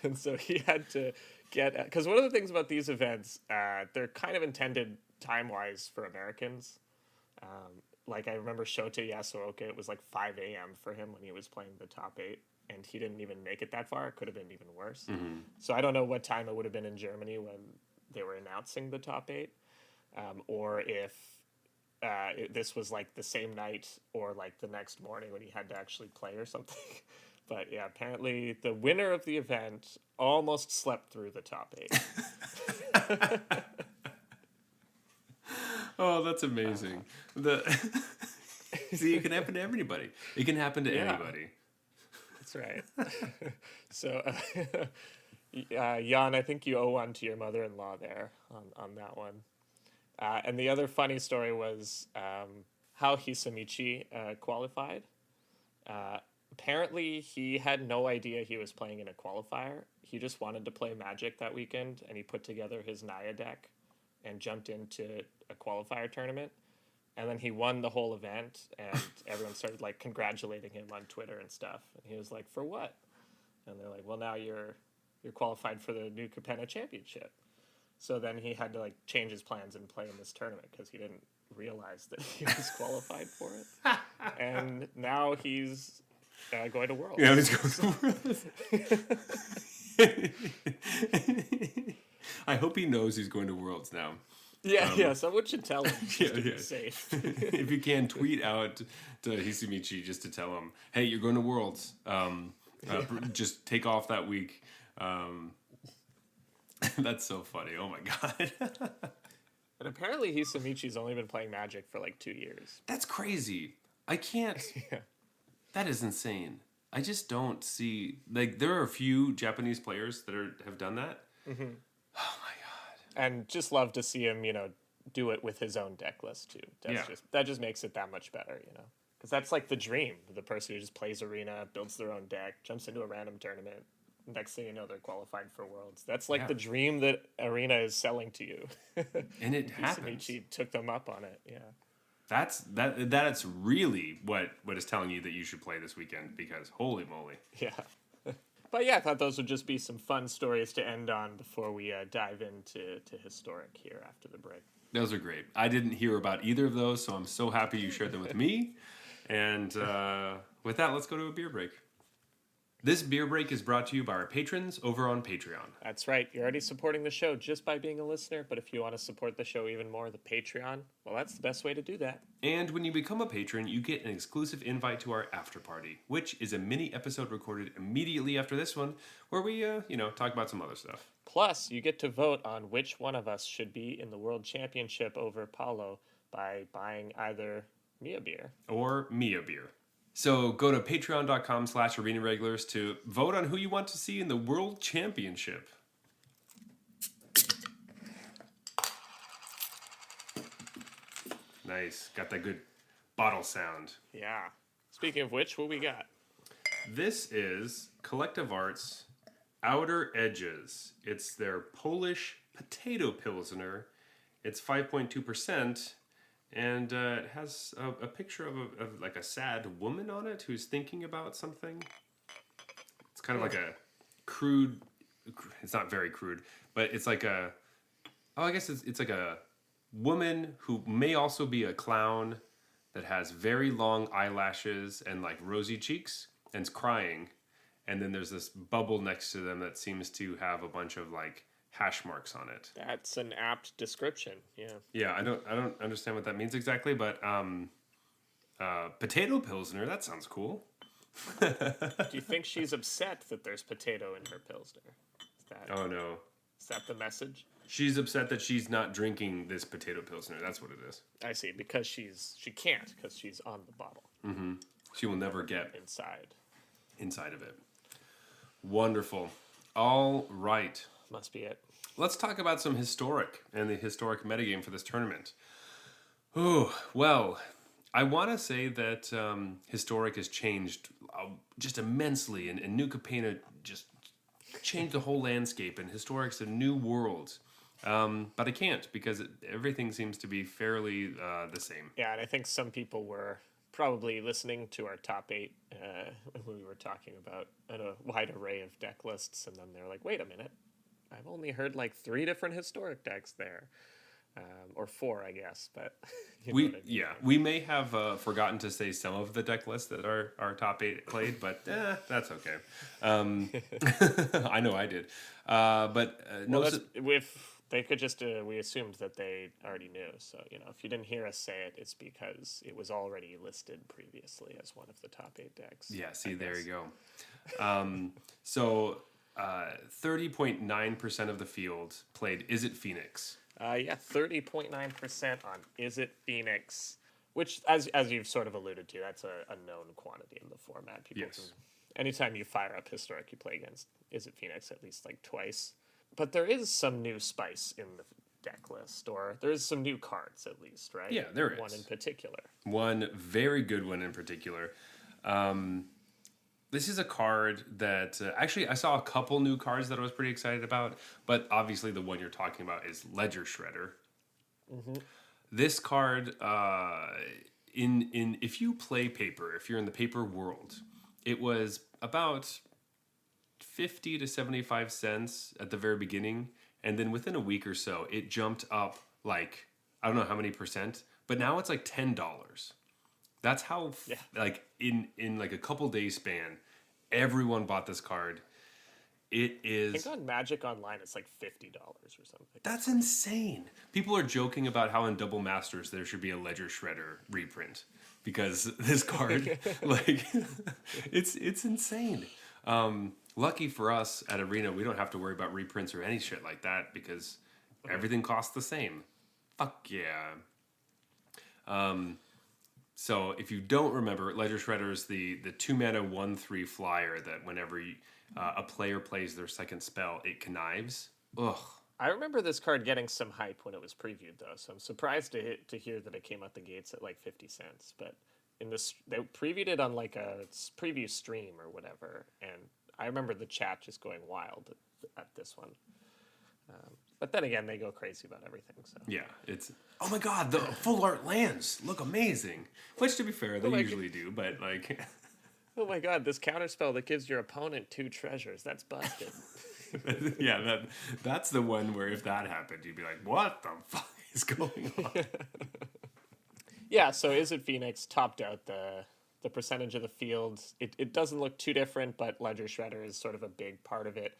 And so he had to because one of the things about these events, they're kind of intended time-wise for Americans. Like I remember Shota Yasuoka, it was like 5 a.m. for him when he was playing the top 8, and he didn't even make it that far. It could have been even worse. Mm-hmm. So I don't know what time it would have been in Germany when they were announcing the top 8, or if this was like the same night or like the next morning when he had to actually play or something. But yeah, apparently the winner of the event almost slept through the top 8. Oh, that's amazing. See, it can happen to everybody. It can happen to anybody. That's right. So, Jan, I think you owe one to your mother-in-law there on that one. And the other funny story was how Hisamichi qualified. Apparently, he had no idea he was playing in a qualifier. He just wanted to play Magic that weekend, and he put together his Naya deck and jumped into a qualifier tournament. And then he won the whole event, and everyone started like congratulating him on Twitter and stuff. And he was like, "For what?" And they're like, "Well, now you're qualified for the new Capenna Championship." So then he had to like change his plans and play in this tournament because he didn't realize that he was qualified for it. And now he's going to Worlds. Yeah, he's going to Worlds. I hope he knows he's going to Worlds now. Yeah, someone should tell him to be safe. If you can, tweet out to Hisamichi just to tell him, hey, you're going to Worlds. Just take off that week. That's so funny. Oh, my God. And apparently Hisamichi's only been playing Magic for like 2 years. That's crazy. I can't. Yeah. That is insane. I just don't see... Like, there are a few Japanese players that have done that. Mm-hmm. Oh, my God. And just love to see him, do it with his own deck list, too. That just makes it that much better, Because that's like the dream. The person who just plays Arena, builds their own deck, jumps into a random tournament. Next thing you know, they're qualified for Worlds. That's like the dream that Arena is selling to you. And it happens. Hisamichi took them up on it, yeah. That's really what is telling you that you should play this weekend, because holy moly. Yeah. But yeah, I thought those would just be some fun stories to end on before we dive into Historic here after the break. Those are great. I didn't hear about either of those, so I'm so happy you shared them with me. And with that, let's go to a beer break. This beer break is brought to you by our patrons over on Patreon. That's right. You're already supporting the show just by being a listener, but if you want to support the show even more, the Patreon, well, that's the best way to do that. And when you become a patron, you get an exclusive invite to our after party, which is a mini episode recorded immediately after this one, where we, talk about some other stuff. Plus, you get to vote on which one of us should be in the World Championship over Paulo by buying either me a beer or me a beer. So go to patreon.com/arenaregulars to vote on who you want to see in the World Championship. Nice. Got that good bottle sound. Yeah. Speaking of which, what we got? This is Collective Arts Outer Edges. It's their Polish potato pilsner. It's 5.2%. And it has a picture of like a sad woman on it who's thinking about something. It's kind of like a crude. It's not very crude, but it's like a. Oh, I guess it's like a woman who may also be a clown that has very long eyelashes and like rosy cheeks and is crying. And then there's this bubble next to them that seems to have a bunch of like hash marks on it. That's an apt description. Yeah. Yeah, I don't understand what that means exactly, but potato pilsner, that sounds cool. Do you think she's upset that there's potato in her pilsner? Oh no. Is that the message? She's upset that she's not drinking this potato pilsner. That's what it is. I see, because she can't because she's on the bottle. Mm-hmm. She will never get inside of it. Wonderful. All right. Must be it. Let's talk about some historic and the historic metagame for this tournament. Oh, well, I want to say that historic has changed just immensely, and New Capenna just changed the whole landscape, and historic's a new world. But I can't, because everything seems to be fairly the same. Yeah, and I think some people were probably listening to our top 8 when we were talking about a wide array of deck lists, and then they're like, wait a minute. I've only heard like 3 different historic decks there, or 4, I guess. But we may have forgotten to say some of the deck lists that our top 8 played, but that's okay. I know I did, but no. If they could just, we assumed that they already knew. So if you didn't hear us say it, it's because it was already listed previously as one of the top 8 decks. Yeah. See, there you go. So. 30.9% of the field played Is It Phoenix? 30.9% on Is It Phoenix, which, as you've sort of alluded to, that's a known quantity in the format. Anytime you fire up Historic, you play against Is It Phoenix at least like twice. But there is some new spice in the deck list, or there's some new cards at least, right? Yeah, there is. One in particular. One very good one in particular. This is a card that actually I saw a couple new cards that I was pretty excited about, but obviously the one you're talking about is Ledger Shredder. Mm-hmm. This card, if you play paper, if you're in the paper world, it was about 50 to 75 cents at the very beginning, and then within a week or so, it jumped up like I don't know how many percent, but now it's like $10. That's how, like, in like a couple days span, everyone bought this card. It is. I think on Magic Online, it's like $50 or something. That's insane. People are joking about how in Double Masters there should be a Ledger Shredder reprint because this card, like, it's insane. Lucky for us at Arena, we don't have to worry about reprints or any shit like that because everything costs the same. Fuck yeah. So if you don't remember, Ledger Shredder is the 2-mana 1/3 flyer that whenever a player plays their second spell, it connives. Ugh. I remember this card getting some hype when it was previewed, though, so I'm surprised to hear that it came out the gates at like 50 cents. But they previewed it on like a preview stream or whatever, and I remember the chat just going wild at this one. But then again, they go crazy about everything. So Yeah, it's oh my god, the full art lands look amazing. Which, to be fair, they usually do, but like, oh my god, this counterspell that gives your opponent 2 treasures. That's busted. yeah, that's the one where if that happened, you'd be like, what the fuck is going on? Yeah, so Is It Phoenix topped out the percentage of the field. It doesn't look too different, but Ledger Shredder is sort of a big part of it.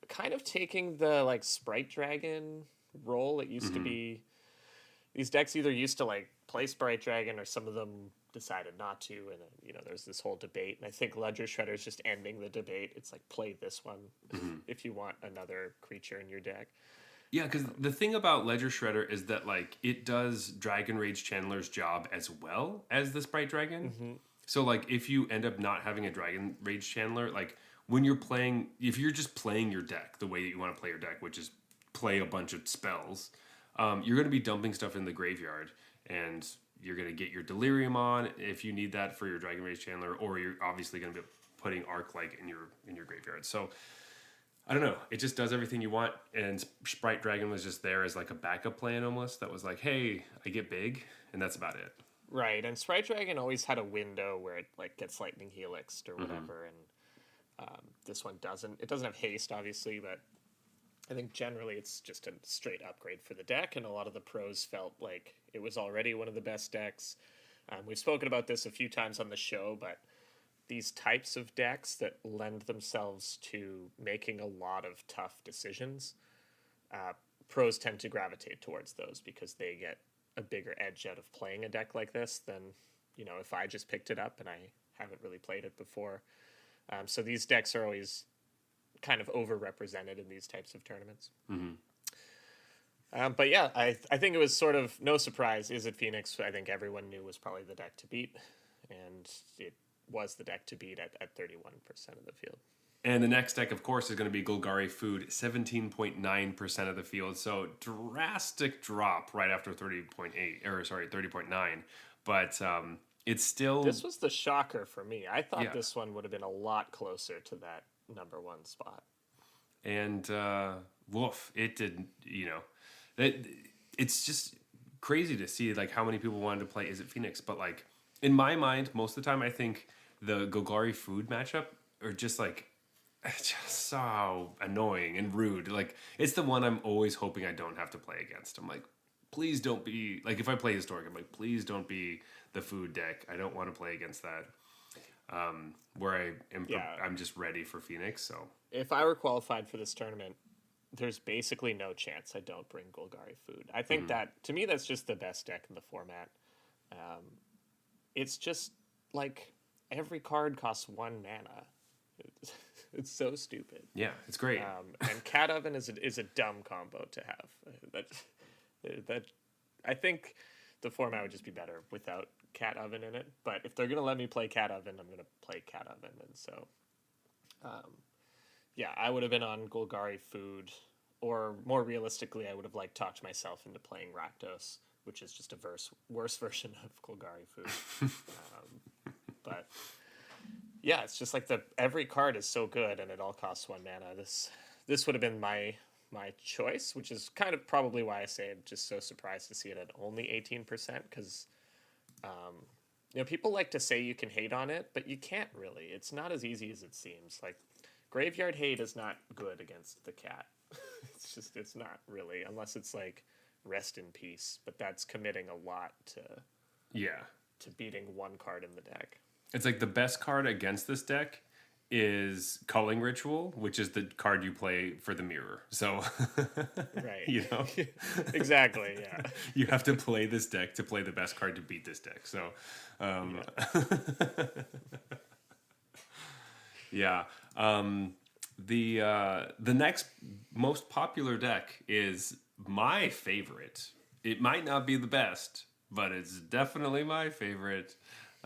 Kind of taking the like Sprite Dragon role. It used to be these decks either used to like play Sprite Dragon, or some of them decided not to, and you know there's this whole debate. And I think Ledger Shredder is just ending the debate. It's like, play this one if you want another creature in your deck. Yeah, because the thing about Ledger Shredder is that like it does Dragon Rage Chandler's job as well as the Sprite Dragon. So like if you end up not having a Dragon Rage Chandler, like when you're playing, if you're just playing your deck the way that you want to play your deck, which is play a bunch of spells, you're going to be dumping stuff in the graveyard, and you're going to get your Delirium on if you need that for your Dragon Rage Chandler, or you're obviously going to be putting Arc-like in your graveyard. So I don't know. It just does everything you want, and Sprite Dragon was just there as like a backup plan almost. That was like, hey, I get big, and that's about it. Right, and Sprite Dragon always had a window where it like gets Lightning Helixed or whatever, and this one doesn't. It doesn't have haste, obviously, but I think generally it's just a straight upgrade for the deck, and a lot of the pros felt like it was already one of the best decks. We've spoken about this a few times on the show, but these types of decks that lend themselves to making a lot of tough decisions, pros tend to gravitate towards those because they get a bigger edge out of playing a deck like this than, you know, if I just picked it up and I haven't really played it before. So these decks are always kind of overrepresented in these types of tournaments. But yeah, I think it was sort of no surprise. Is It Phoenix, I think everyone knew was probably the deck to beat, and it was the deck to beat at 31% of the field. And the next deck, of course, is going to be Golgari Food, 17.9% of the field. So drastic drop right after 30.9. But it's still... This was the shocker for me. I thought this one would have been a lot closer to that number 1 spot. And woof, it didn't, you know... It's just crazy to see like how many people wanted to play Is It Phoenix. But like, in my mind, most of the time, I think the Golgari Food matchup are just like... just so annoying and rude. Like, it's the one I'm always hoping I don't have to play against. I'm like, please don't be... Like, if I play Historic, I'm like, please don't be the food deck. I don't want to play against that. Where I am... I'm just ready for Phoenix, so... If I were qualified for this tournament, there's basically no chance I don't bring Golgari Food. I think that, to me, that's just the best deck in the format. It's just, like, every card costs 1 mana. It's so stupid. Yeah, it's great. And Cat Oven is a dumb combo to have. That I think the format would just be better without Cat Oven in it. But if they're gonna let me play Cat Oven, I'm gonna play Cat Oven. And so, yeah, I would have been on Golgari Food, or more realistically, I would have like talked myself into playing Rakdos, which is just a worse version of Golgari Food. But yeah, it's just like every card is so good, and it all costs 1 mana. This would have been my choice, which is kind of probably why I say I'm just so surprised to see it at only 18%, because you know, people like to say you can hate on it, but you can't really. It's not as easy as it seems. Like, Graveyard Hate is not good against the cat. It's not really, unless it's like Rest in Peace, but that's committing a lot to beating 1 card in the deck. It's like the best card against this deck is Culling Ritual, which is the card you play for the mirror. So, right, you know, exactly, yeah. You have to play this deck to play the best card to beat this deck. So, yeah. The next most popular deck is my favorite. It might not be the best, but it's definitely my favorite.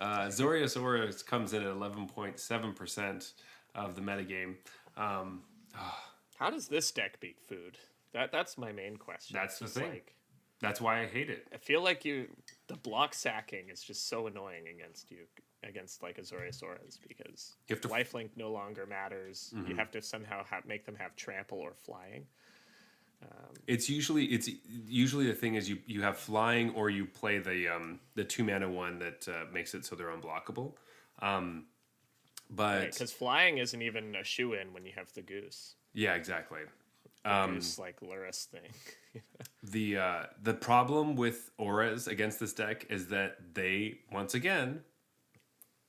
Zorius comes in at 11.7% of the metagame. How does this deck beat Food? That's my main question. That's the thing. Like, that's why I hate it. I feel like the block sacking is just so annoying against like Azorius, because lifelink no longer matters. You have to somehow make them have trample or flying. It's usually the thing is you have flying or you play the 2 mana one that makes it so they're unblockable. But Because flying isn't even a shoe-in when you have the goose. yeah, exactly. Goose like Luris thing. The problem with auras against this deck is that they once again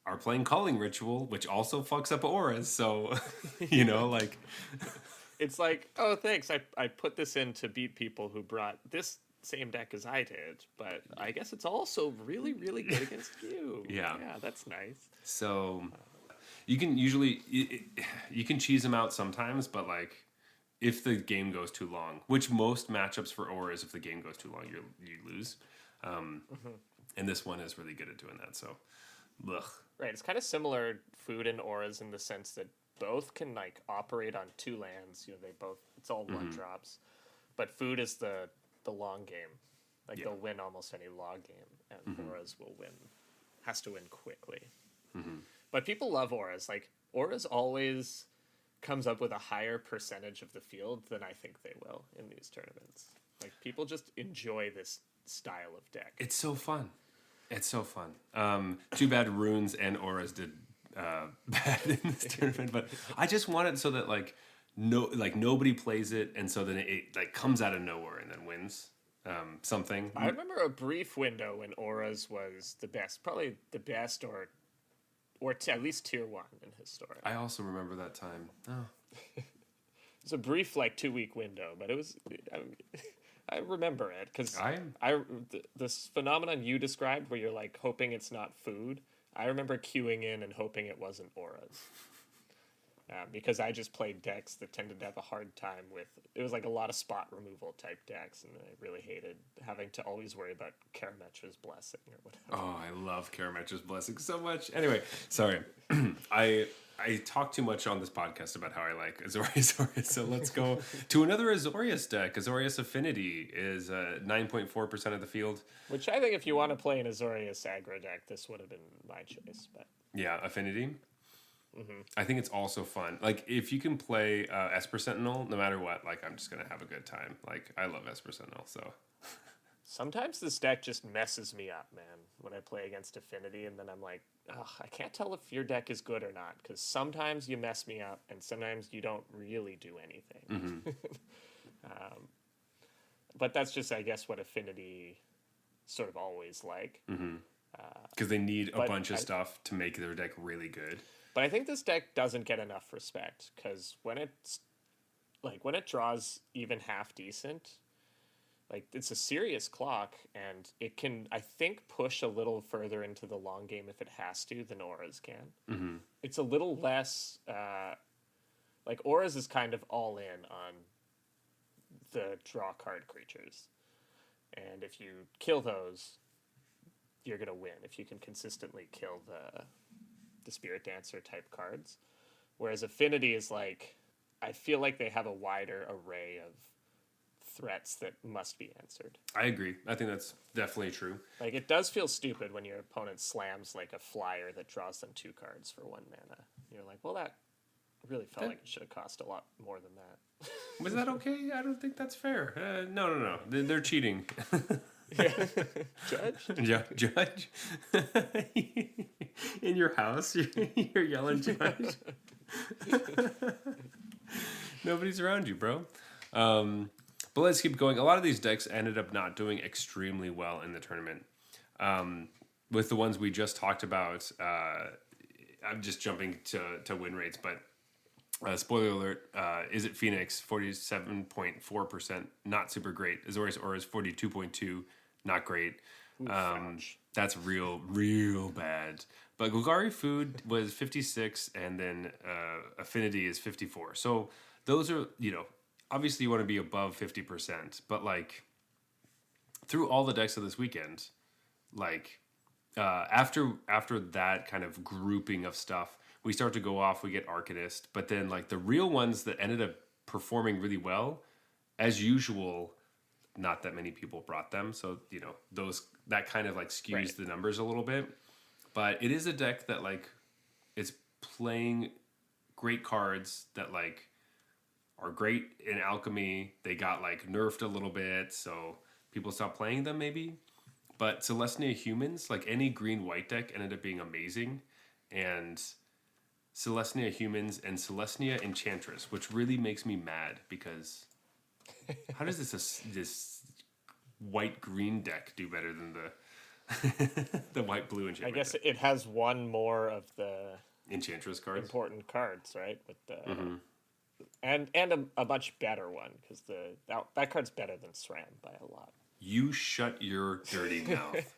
are playing Calling Ritual, which also fucks up auras. So like It's like, oh, thanks. I put this in to beat people who brought this same deck as I did, but I guess it's also really, really good against you. Yeah. Yeah, that's nice. So you can usually you can cheese them out sometimes, but like if the game goes too long, which most matchups for auras, if the game goes too long, you lose. And this one is really good at doing that. So, ugh. Right. It's kind of similar food and auras in the sense that both can like operate on 2 lands. It's all 1-drops, but food is the long game. Like they'll win almost any log game, and auras has to win quickly. But people love auras. Like auras always comes up with a higher percentage of the field than I think they will in these tournaments. Like people just enjoy this style of deck. It's so fun. It's so fun. Too bad runes and auras did bad in this tournament, but I just want it so that nobody plays it, and so then it like comes out of nowhere and then wins something. I remember a brief window when auras was the best, probably the best, or at least tier 1 in Historic. I also remember that time. Oh. It's a brief 2-week window, but it was. I remember it because this phenomenon you described, where you're like hoping it's not food. I remember queuing in and hoping it wasn't auras. Because I just played decks that tended to have a hard time with... It was like a lot of spot removal type decks, and I really hated having to always worry about Karametra's Blessing or whatever. Oh, I love Karametra's Blessing so much. Anyway, sorry. I talk too much on this podcast about how I like Azorius, so let's go to another Azorius deck. Azorius Affinity is 9.4% of the field. Which I think if you want to play an Azorius aggro deck, this would have been my choice. But yeah, Affinity. I think it's also fun. Like, if you can play Esper Sentinel, no matter what, like, I'm just going to have a good time. Like, I love Esper Sentinel, so... Sometimes this deck just messes me up, man, when I play against Affinity, and then I'm like, ugh, I can't tell if your deck is good or not, because sometimes you mess me up, and sometimes you don't really do anything. But that's just, I guess, what Affinity sort of always like. Because they need a bunch of stuff to make their deck really good. But I think this deck doesn't get enough respect, because when it draws even half decent, like, it's a serious clock, and it can, I think, push a little further into the long game if it has to than auras can. It's a little less, like, auras is kind of all in on the draw card creatures. And if you kill those, you're going to win if you can consistently kill the Spirit Dancer type cards. Whereas Affinity is like, I feel like they have a wider array of threats that must be answered. I agree. I think that's definitely true. Like, it does feel stupid when your opponent slams like a flyer that draws them 2 cards for 1 mana. You're like, well, that really felt like it should have cost a lot more than that. Was that okay? I don't think that's fair. No. They're cheating. Judge? In your house, you're yelling judge. Nobody's around you, bro. But let's keep going. A lot of these decks ended up not doing extremely well in the tournament. With the ones we just talked about, I'm just jumping to win rates, but spoiler alert, Is It Phoenix, 47.4%, not super great. Azorius Aura is 42.2%, not great. That's real bad. But Golgari Food was 56, and then Affinity is 54. So those are, obviously you want to be above 50%, but like through all the decks of this weekend, like after that kind of grouping of stuff, we start to go off, we get Arcanist, but then like the real ones that ended up performing really well, as usual, not that many people brought them. So, that kind of like skews the numbers a little bit, but it is a deck that like it's playing great cards that like are great in alchemy. They got like nerfed a little bit, so people stopped playing them maybe. But Celestia Humans, like any green-white deck, ended up being amazing. And Celestia Humans and Celestia Enchantress, which really makes me mad because how does this white-green deck do better than the white-blue enchantment I guess deck? it has one more of the Enchantress cards? important cards, right? With the and a much better one because that card's better than SRAM by a lot. You shut your dirty mouth.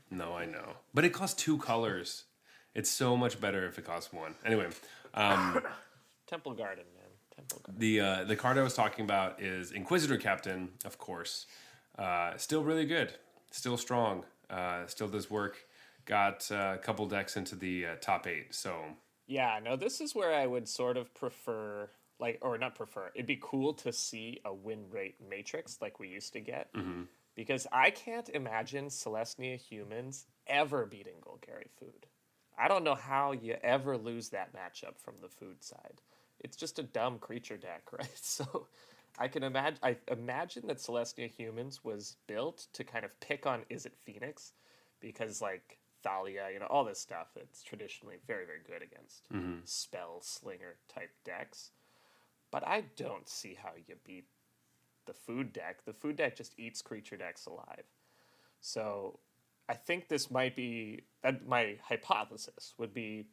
No, I know. But it costs 2 colors. It's so much better if it costs 1. Anyway, Temple Garden, man. Temple Garden. the card I was talking about is Inquisitor Captain, of course. Still really good. Still strong. Still does work. Got a couple decks into the top 8. So Yeah, no, this is where I would sort of prefer, like, or not prefer. It'd be cool to see a win rate matrix like we used to get. Because I can't imagine Celestia Humans ever beating Golgari Food. I don't know how you ever lose that matchup from the food side. It's just a dumb creature deck, right? So I imagine that Celestia Humans was built to kind of pick on Is It Phoenix? Because like Thalia, all this stuff, it's traditionally very, very good against spell slinger type decks. But I don't see how you beat the food deck. The food deck just eats creature decks alive. So I think this might be, my hypothesis would be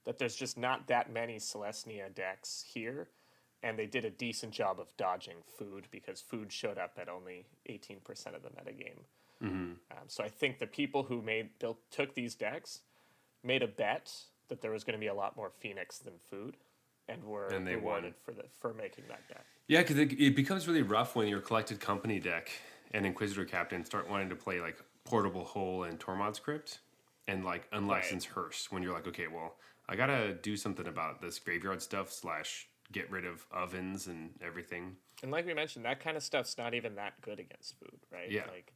that there's just not that many Celestia decks here, and they did a decent job of dodging food because food showed up at only 18% of the metagame. So I think the people who took these decks made a bet that there was going to be a lot more Phoenix than food, and were rewarded for making that bet. yeah, because it becomes really rough when your collected company deck and Inquisitor Captain start wanting to play like Portable Hole and Tormod's Crypt and like Unlicensed Hearse when you're like, okay, well, I gotta do something about this graveyard stuff / get rid of ovens and everything. And like we mentioned, that kind of stuff's not even that good against food, right? Yeah. Like,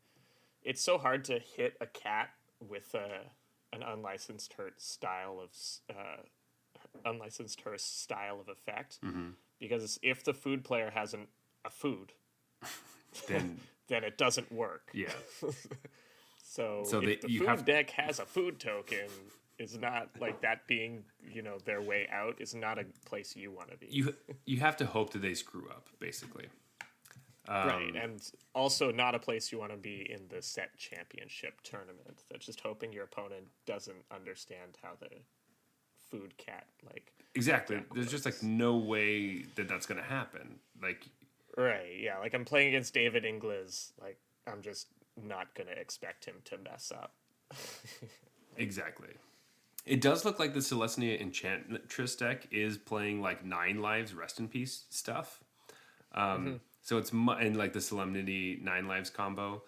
it's so hard to hit a cat with an unlicensed hearse style of effect, because if the food player has a food, Then then it doesn't work. yeah, So if the food deck has a food token, is not like that being their way out is not a place you want to be. you have to hope that they screw up basically. Right, and also not a place you want to be in the set championship tournament. That's just hoping your opponent doesn't understand how the food cat Exactly. There's just like no way that that's gonna happen. Like right, yeah. Like I'm playing against David Inglis. Like I'm just not gonna expect him to mess up. exactly. It does look like the Celestia Enchantress deck is playing like 9 lives Rest in Peace stuff. So it's and like the Solemnity 9 lives combo,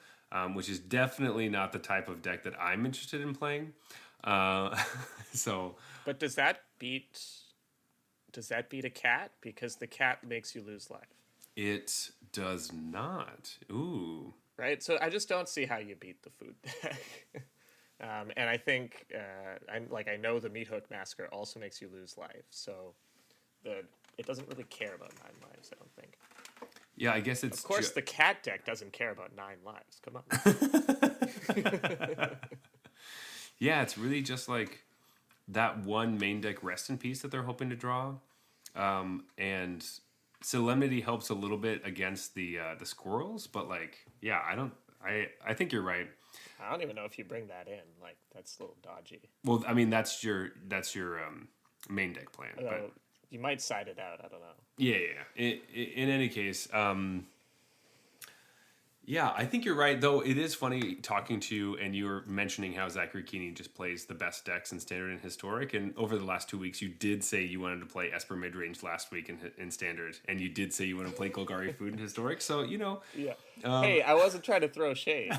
which is definitely not the type of deck that I'm interested in playing. So, but does that beat a cat? Because the cat makes you lose life. it does not. Ooh. Right. So I just don't see how you beat the food deck. And I think I know the Meat Hook Massacre also makes you lose life. So it doesn't really care about 9 lives. I don't think. Yeah, I guess it's. Of course, the cat deck doesn't care about 9 lives. Come on. Yeah, it's really just like that one main deck Rest in Peace that they're hoping to draw, and Solemnity helps a little bit against the squirrels, but like, yeah, I think you're right. I don't even know if you bring that in. Like that's a little dodgy. Well, I mean that's your main deck plan. Although, but you might side it out. I don't know. yeah. In any case, yeah, I think you're right. Though it is funny talking to you, and you were mentioning how Zachary Keeney just plays the best decks in Standard and Historic. And over the last 2 weeks, you did say you wanted to play Esper Midrange last week in Standard, and you did say you want to play Golgari Food in Historic. So Yeah. Hey, I wasn't trying to throw shade.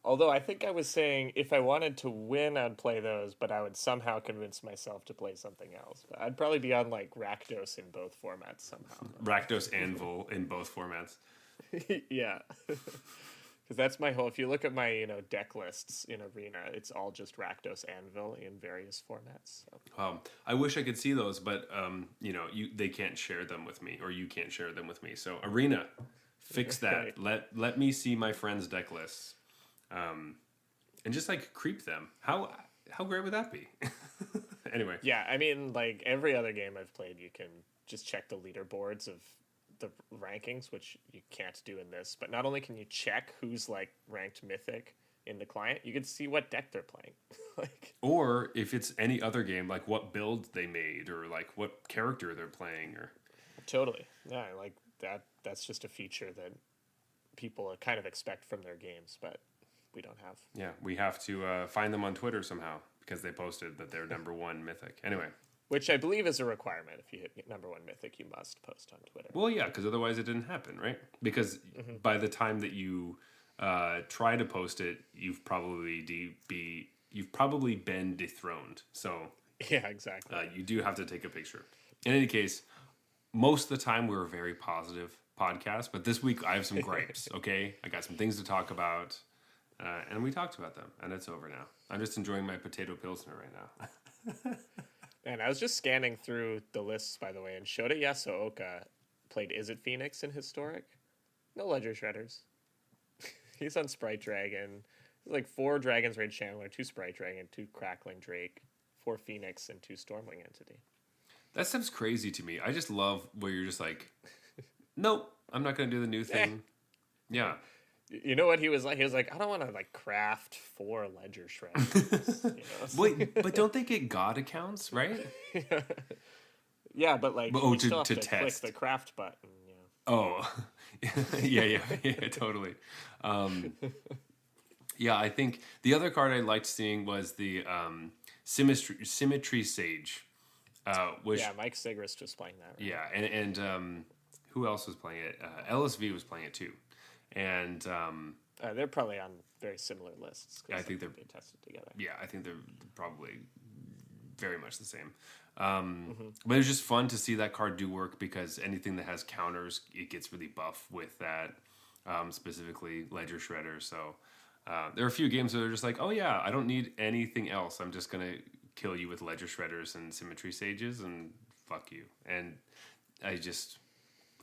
Although I think I was saying if I wanted to win, I'd play those, but I would somehow convince myself to play something else. But I'd probably be on like Rakdos in both formats somehow. Rakdos Anvil in both formats. Yeah. That's my whole. If you look at my deck lists in Arena, it's all just Rakdos Anvil in various formats. So. I wish I could see those, but they can't share them with me, or you can't share them with me. So Arena, fix that. Right. Let me see my friends' deck lists, and just like creep them. How great would that be? Anyway. Yeah, I mean, like every other game I've played, you can just check the leaderboards of the rankings, which you can't do in this. But not only can you check who's like ranked mythic in the client, you can see what deck they're playing. Like, or if it's any other game, like what build they made, or like what character they're playing, or totally, yeah, like that. That's just a feature that people kind of expect from their games, but we don't have. Yeah, we have to find them on Twitter somehow because they posted that they're number one mythic. Anyway. Which I believe is a requirement. If you hit number one mythic, you must post on Twitter. Well, yeah, because otherwise it didn't happen, right? Because by the time that you try to post it, you've probably been dethroned. So yeah, exactly. You do have to take a picture. In any case, most of the time we're a very positive podcast, but this week I have some gripes. Okay, I got some things to talk about, and we talked about them, and it's over now. I'm just enjoying my potato pilsner right now. And I was just scanning through the lists, by the way, and Shota Yasuoka played Is It Phoenix in Historic? No Ledger Shredders. He's on Sprite Dragon. Like 4 Dragon's Rage Chandler, 2 Sprite Dragon, 2 Crackling Drake, 4 Phoenix, and 2 Stormwing Entity. That stuff's crazy to me. I just love where you're just like, nope, I'm not going to do the new thing. Yeah. You know what he was like? He was like, I don't want to like craft 4 ledger shreds. Wait, but don't they get God accounts, right? Yeah, but like you still have to click test the craft button. Oh, yeah, totally. Yeah, I think the other card I liked seeing was the Symmetry Sage, which Mike Sigrist was playing that. Right? Yeah, and who else was playing it? LSV was playing it too. And they're probably on very similar lists. I think they're being tested together. Yeah, I think they're probably very much the same. But it was just fun to see that card do work because anything that has counters, it gets really buff with that, specifically Ledger Shredder. So there are a few games that are just like, oh yeah, I don't need anything else. I'm just going to kill you with Ledger Shredders and Symmetry Sages and fuck you. And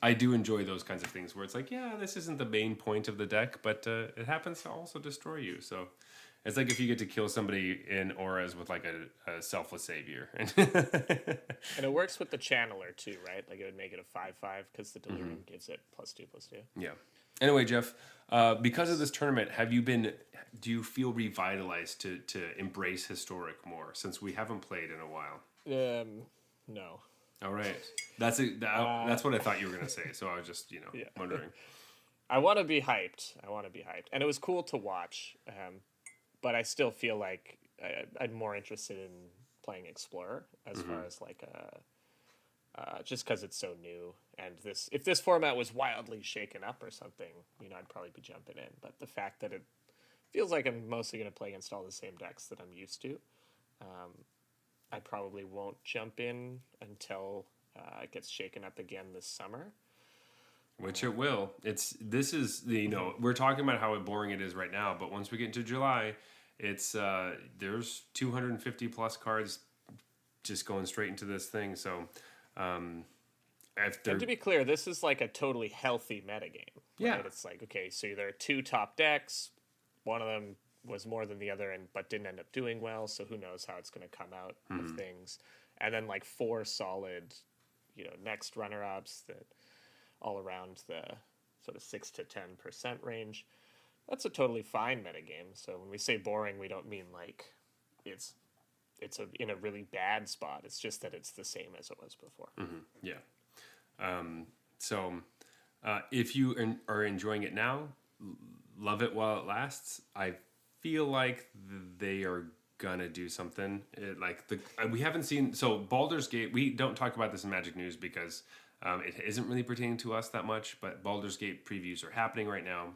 I do enjoy those kinds of things where it's like, yeah, this isn't the main point of the deck, but it happens to also destroy you. So it's like if you get to kill somebody in auras with like a selfless savior. And it works with the channeler too, right? Like it would make it a 5/5 because the delirium gives it +2/2. Yeah. Anyway, Jeff, because of this tournament, do you feel revitalized to embrace Historic more since we haven't played in a while? No. All right. That's what I thought you were going to say. So I was just, wondering. I want to be hyped. And it was cool to watch. But I still feel like I'm more interested in playing Explorer as far as like just because it's so new. And if this format was wildly shaken up or something, I'd probably be jumping in. But the fact that it feels like I'm mostly going to play against all the same decks that I'm used to, I probably won't jump in until it gets shaken up again this summer. Which it will. We're talking about how boring it is right now, but once we get into July, it's there's 250 plus cards just going straight into this thing. So, and to be clear, this is like a totally healthy metagame. Yeah, right? It's like, okay, so there are 2 top decks. One of them was more than the other, but didn't end up doing well. So who knows how it's going to come out of things. And then like 4 solid, next runner-ups that all around the sort of 6 to 10% range. That's a totally fine metagame. So when we say boring, we don't mean like it's in a really bad spot. It's just that it's the same as it was before. Yeah. So if you are enjoying it now, love it while it lasts. I feel like they are gonna do something. We haven't seen. So Baldur's Gate. We don't talk about this in Magic News because it isn't really pertaining to us that much. But Baldur's Gate previews are happening right now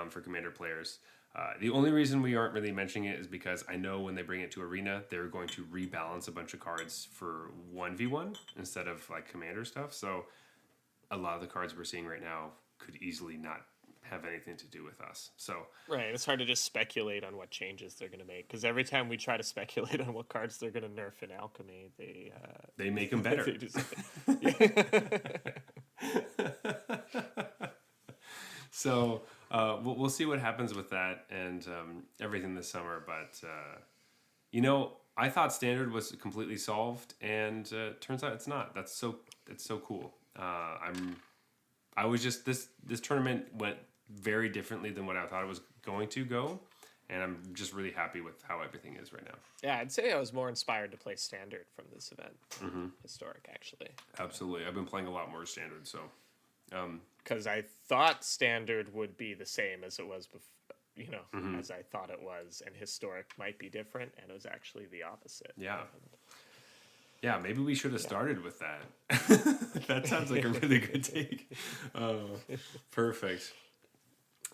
for Commander players. The only reason we aren't really mentioning it is because I know when they bring it to Arena, they're going to rebalance a bunch of cards for 1v1 instead of like Commander stuff. So a lot of the cards we're seeing right now could easily not have anything to do with us. So Right, it's hard to just speculate on what changes they're going to make, because every time we try to speculate on what cards they're going to nerf in Alchemy, they make them better. they do something. So we'll see what happens with that and everything this summer. But I thought Standard was completely solved, and turns out it's not. It's so cool. I was just this tournament went very differently than what I thought it was going to go, and I'm just really happy with how everything is right now. Yeah, I'd say I was more inspired to play Standard from this event. Historic, actually. Absolutely, I've been playing a lot more Standard, so. Because I thought Standard would be the same as it was before, as I thought it was, and Historic might be different, and it was actually the opposite. Yeah. Yeah, maybe we should have started with that. That sounds like a really good take. Perfect.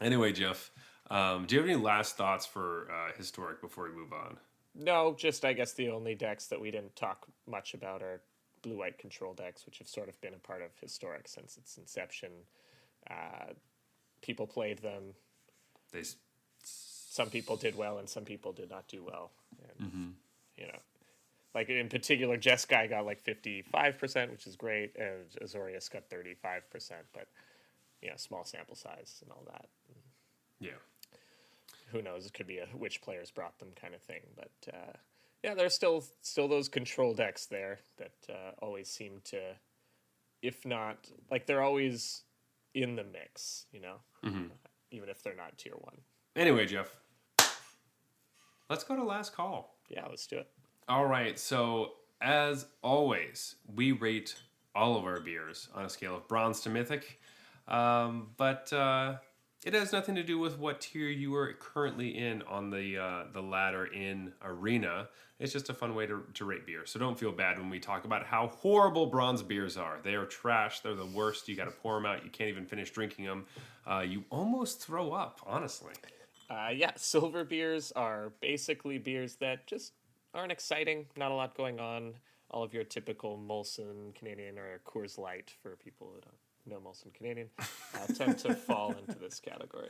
Anyway, Jeff, do you have any last thoughts for Historic before we move on? No, just I guess the only decks that we didn't talk much about are blue-white control decks, which have sort of been a part of Historic since its inception. People played them. Some people did well, and some people did not do well. And, like in particular, Jeskai got like 55%, which is great, and Azorius got 35%, but small sample size and all that. Yeah. Who knows? It could be a which players brought them kind of thing, but there's still those control decks there that always seem to, if not like they're always in the mix, even if they're not tier 1. Anyway, Jeff, let's go to last call. Yeah, let's do it. All right, so as always, we rate all of our beers on a scale of bronze to mythic, but it has nothing to do with what tier you are currently in on the ladder in Arena. It's just a fun way to rate beer. So don't feel bad when we talk about how horrible bronze beers are. They are trash. They're the worst. You got to pour them out. You can't even finish drinking them. You almost throw up, honestly. Silver beers are basically beers that just aren't exciting. Not a lot going on. All of your typical Molson Canadian or Coors Light for people who don't know Molson Canadian tend to fall into this category.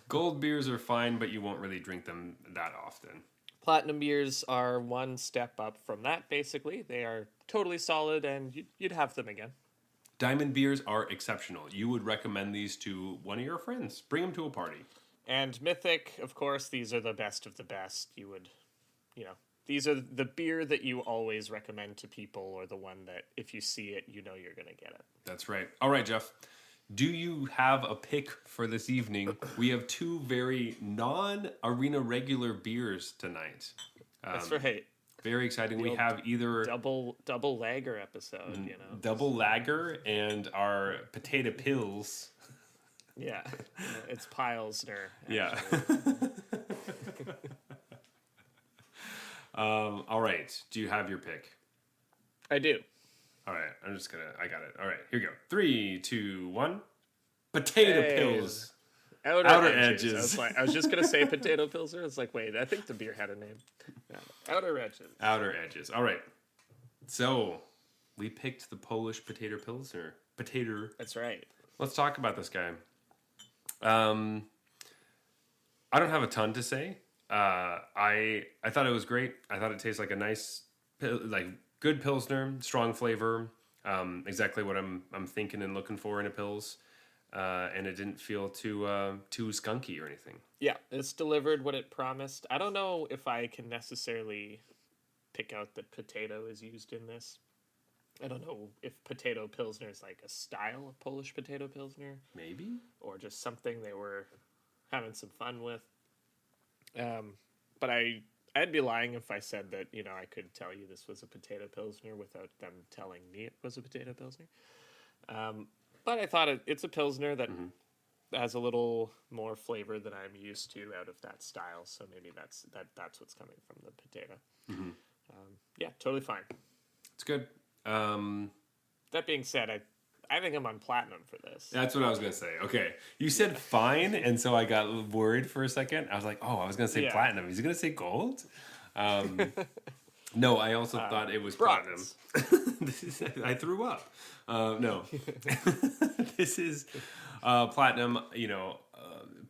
Gold beers are fine, but you won't really drink them that often. Platinum beers are one step up from that, basically. They are totally solid, and you'd have them again. Diamond beers are exceptional. You would recommend these to one of your friends. Bring them to a party. And Mythic, of course, these are the best of the best. You would, these are the beer that you always recommend to people, or the one that if you see it, you're going to get it. That's right. All right, Jeff. Do you have a pick for this evening? We have two very non-arena regular beers tonight. That's right. Very exciting. We have either double lager episode, double lager and our potato pills. Yeah, it's Pilsner. Yeah. All right. Do you have your pick? I do. All right. I got it. All right. Here we go. 3, 2, 1. Potato pills. Outer edges. I was just going to say potato pilsner. It's like, wait, I think the beer had a name. Yeah. Outer edges. Outer edges. All right. So we picked the Polish potato pilsner. That's right. Let's talk about this guy. I don't have a ton to say. I thought it was great. I thought it tastes like a nice, good pilsner, strong flavor. Exactly what I'm thinking and looking for in a pils. And it didn't feel too skunky or anything. Yeah, it's delivered what it promised. I don't know if I can necessarily pick out that potato is used in this. I don't know if potato pilsner is like a style of Polish potato pilsner. Maybe. Or just something they were having some fun with. But I'd be lying if I said that, I could tell you this was a potato pilsner without them telling me it was a potato pilsner. But I thought it's a pilsner that has a little more flavor than I'm used to out of that style. So maybe that's what's coming from the potato. Yeah, totally fine. It's good. That being said, I think I'm on platinum for this. That's what I was going to say. Okay. You said fine, and so I got worried for a second. I was like, I was going to say platinum. Is he going to say gold? No, I also thought it was bronze. Platinum. I threw up. No. This is platinum,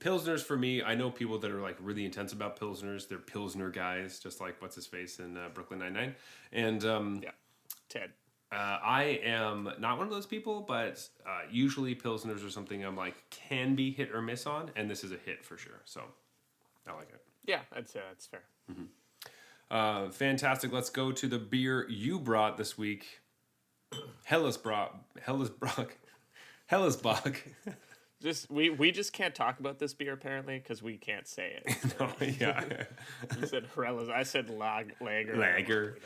Pilsners for me, I know people that are like really intense about Pilsners. They're Pilsner guys, just like what's his face in Brooklyn Nine-Nine. And Yeah, Ted. I am not one of those people, but usually Pilsners are something I'm like can be hit or miss on, and this is a hit for sure. So I like it. Yeah, I'd say that's fair. Fantastic. Let's go to the beer you brought this week. Hellesbrock. We just can't talk about this beer apparently because we can't say it. No, yeah. You said Helles. I said Lager. Lager.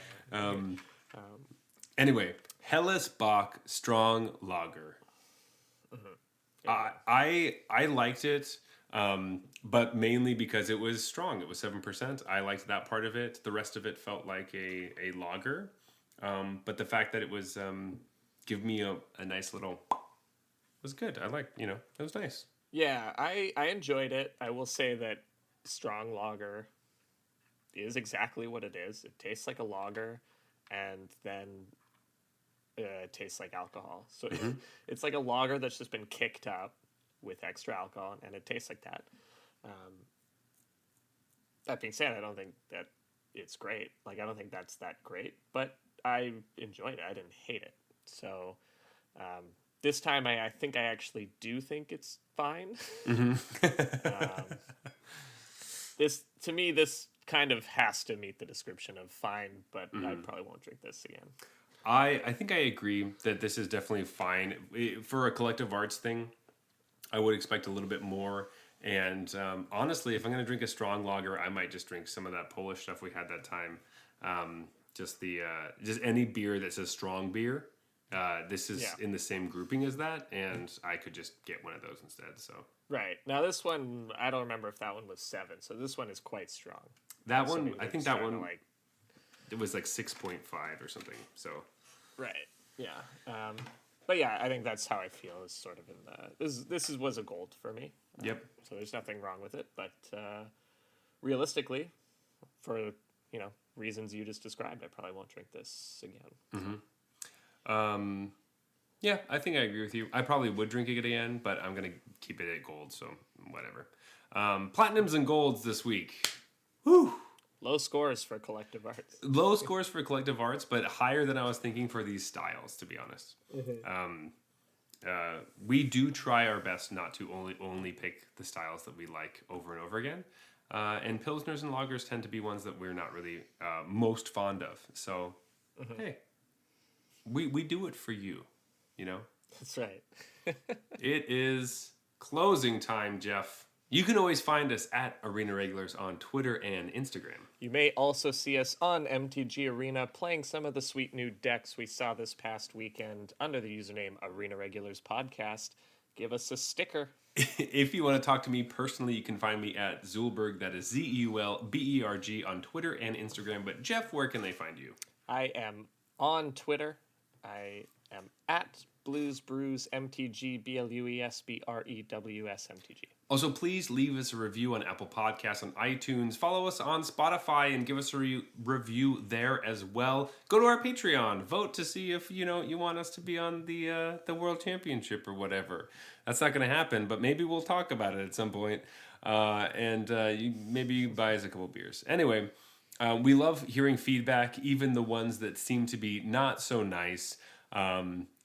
Anyway, Hellesbach Strong Lager. Yeah. I liked it, but mainly because it was strong. It was 7%. I liked that part of it. The rest of it felt like a lager. But the fact that it was give me a nice little was good. I like, it was nice. Yeah, I enjoyed it. I will say that strong lager is exactly what it is. It tastes like a lager, and then it tastes like alcohol. So it's like a lager that's just been kicked up with extra alcohol, and it tastes like that. That being said, I don't think that it's great. Like, I don't think that's that great, but I enjoyed it. I didn't hate it. So this time, I think I actually do think it's fine. To me, this kind of has to meet the description of fine, but I probably won't drink this again. I think I agree that this is definitely fine. For a collective arts thing, I would expect a little bit more. And honestly, if I'm going to drink a strong lager, I might just drink some of that Polish stuff we had that time. Just any beer that's a strong beer. This is in the same grouping as that, and I could just get one of those instead. So right now, this one I don't remember if that one was 7. So this one is quite strong. That one, I think that one, it was like 6.5 or something. So right, yeah. But yeah, I think that's how I feel. Is sort of in the this was a gold for me. Yep. So there's nothing wrong with it, but realistically, for reasons you just described, I probably won't drink this again. Yeah, I think I agree with you. I probably would drink it again, but I'm going to keep it at gold, so whatever. Platinums and golds this week. Whew. Low scores for collective arts. Low scores for collective arts, but higher than I was thinking for these styles, to be honest. We do try our best not to only pick the styles that we like over and over again. And Pilsners and lagers tend to be ones that we're not really most fond of. So, hey, we do it for you, That's right. It is closing time, Jeff. You can always find us at Arena Regulars on Twitter and Instagram. You may also see us on MTG Arena playing some of the sweet new decks we saw this past weekend under the username Arena Regulars Podcast. Give us a sticker. If you want to talk to me personally, you can find me at Zulberg, that is Zeulberg on Twitter and Instagram. But Jeff, where can they find you? I am on Twitter. I am at Blues Brews MTG, BLUESBREWS MTG. Also, please leave us a review on Apple Podcasts, on iTunes. Follow us on Spotify and give us a review there as well. Go to our Patreon. Vote to see if you want us to be on the World Championship or whatever. That's not going to happen, but maybe we'll talk about it at some point. Maybe you buy us a couple beers. Anyway, we love hearing feedback, even the ones that seem to be not so nice.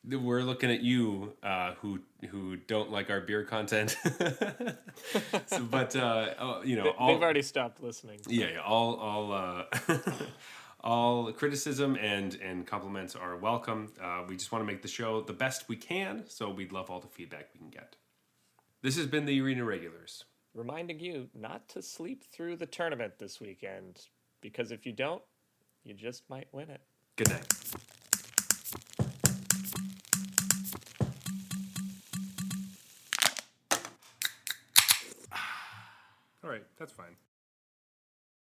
We're looking at you who don't like our beer content. But they've already stopped listening. Yeah, all criticism and compliments are welcome. We just want to make the show the best we can, so we'd love all the feedback we can get. This has been the Arena Regulars, reminding you not to sleep through the tournament this weekend, because if you don't, you just might win it. Good night. All right, that's fine.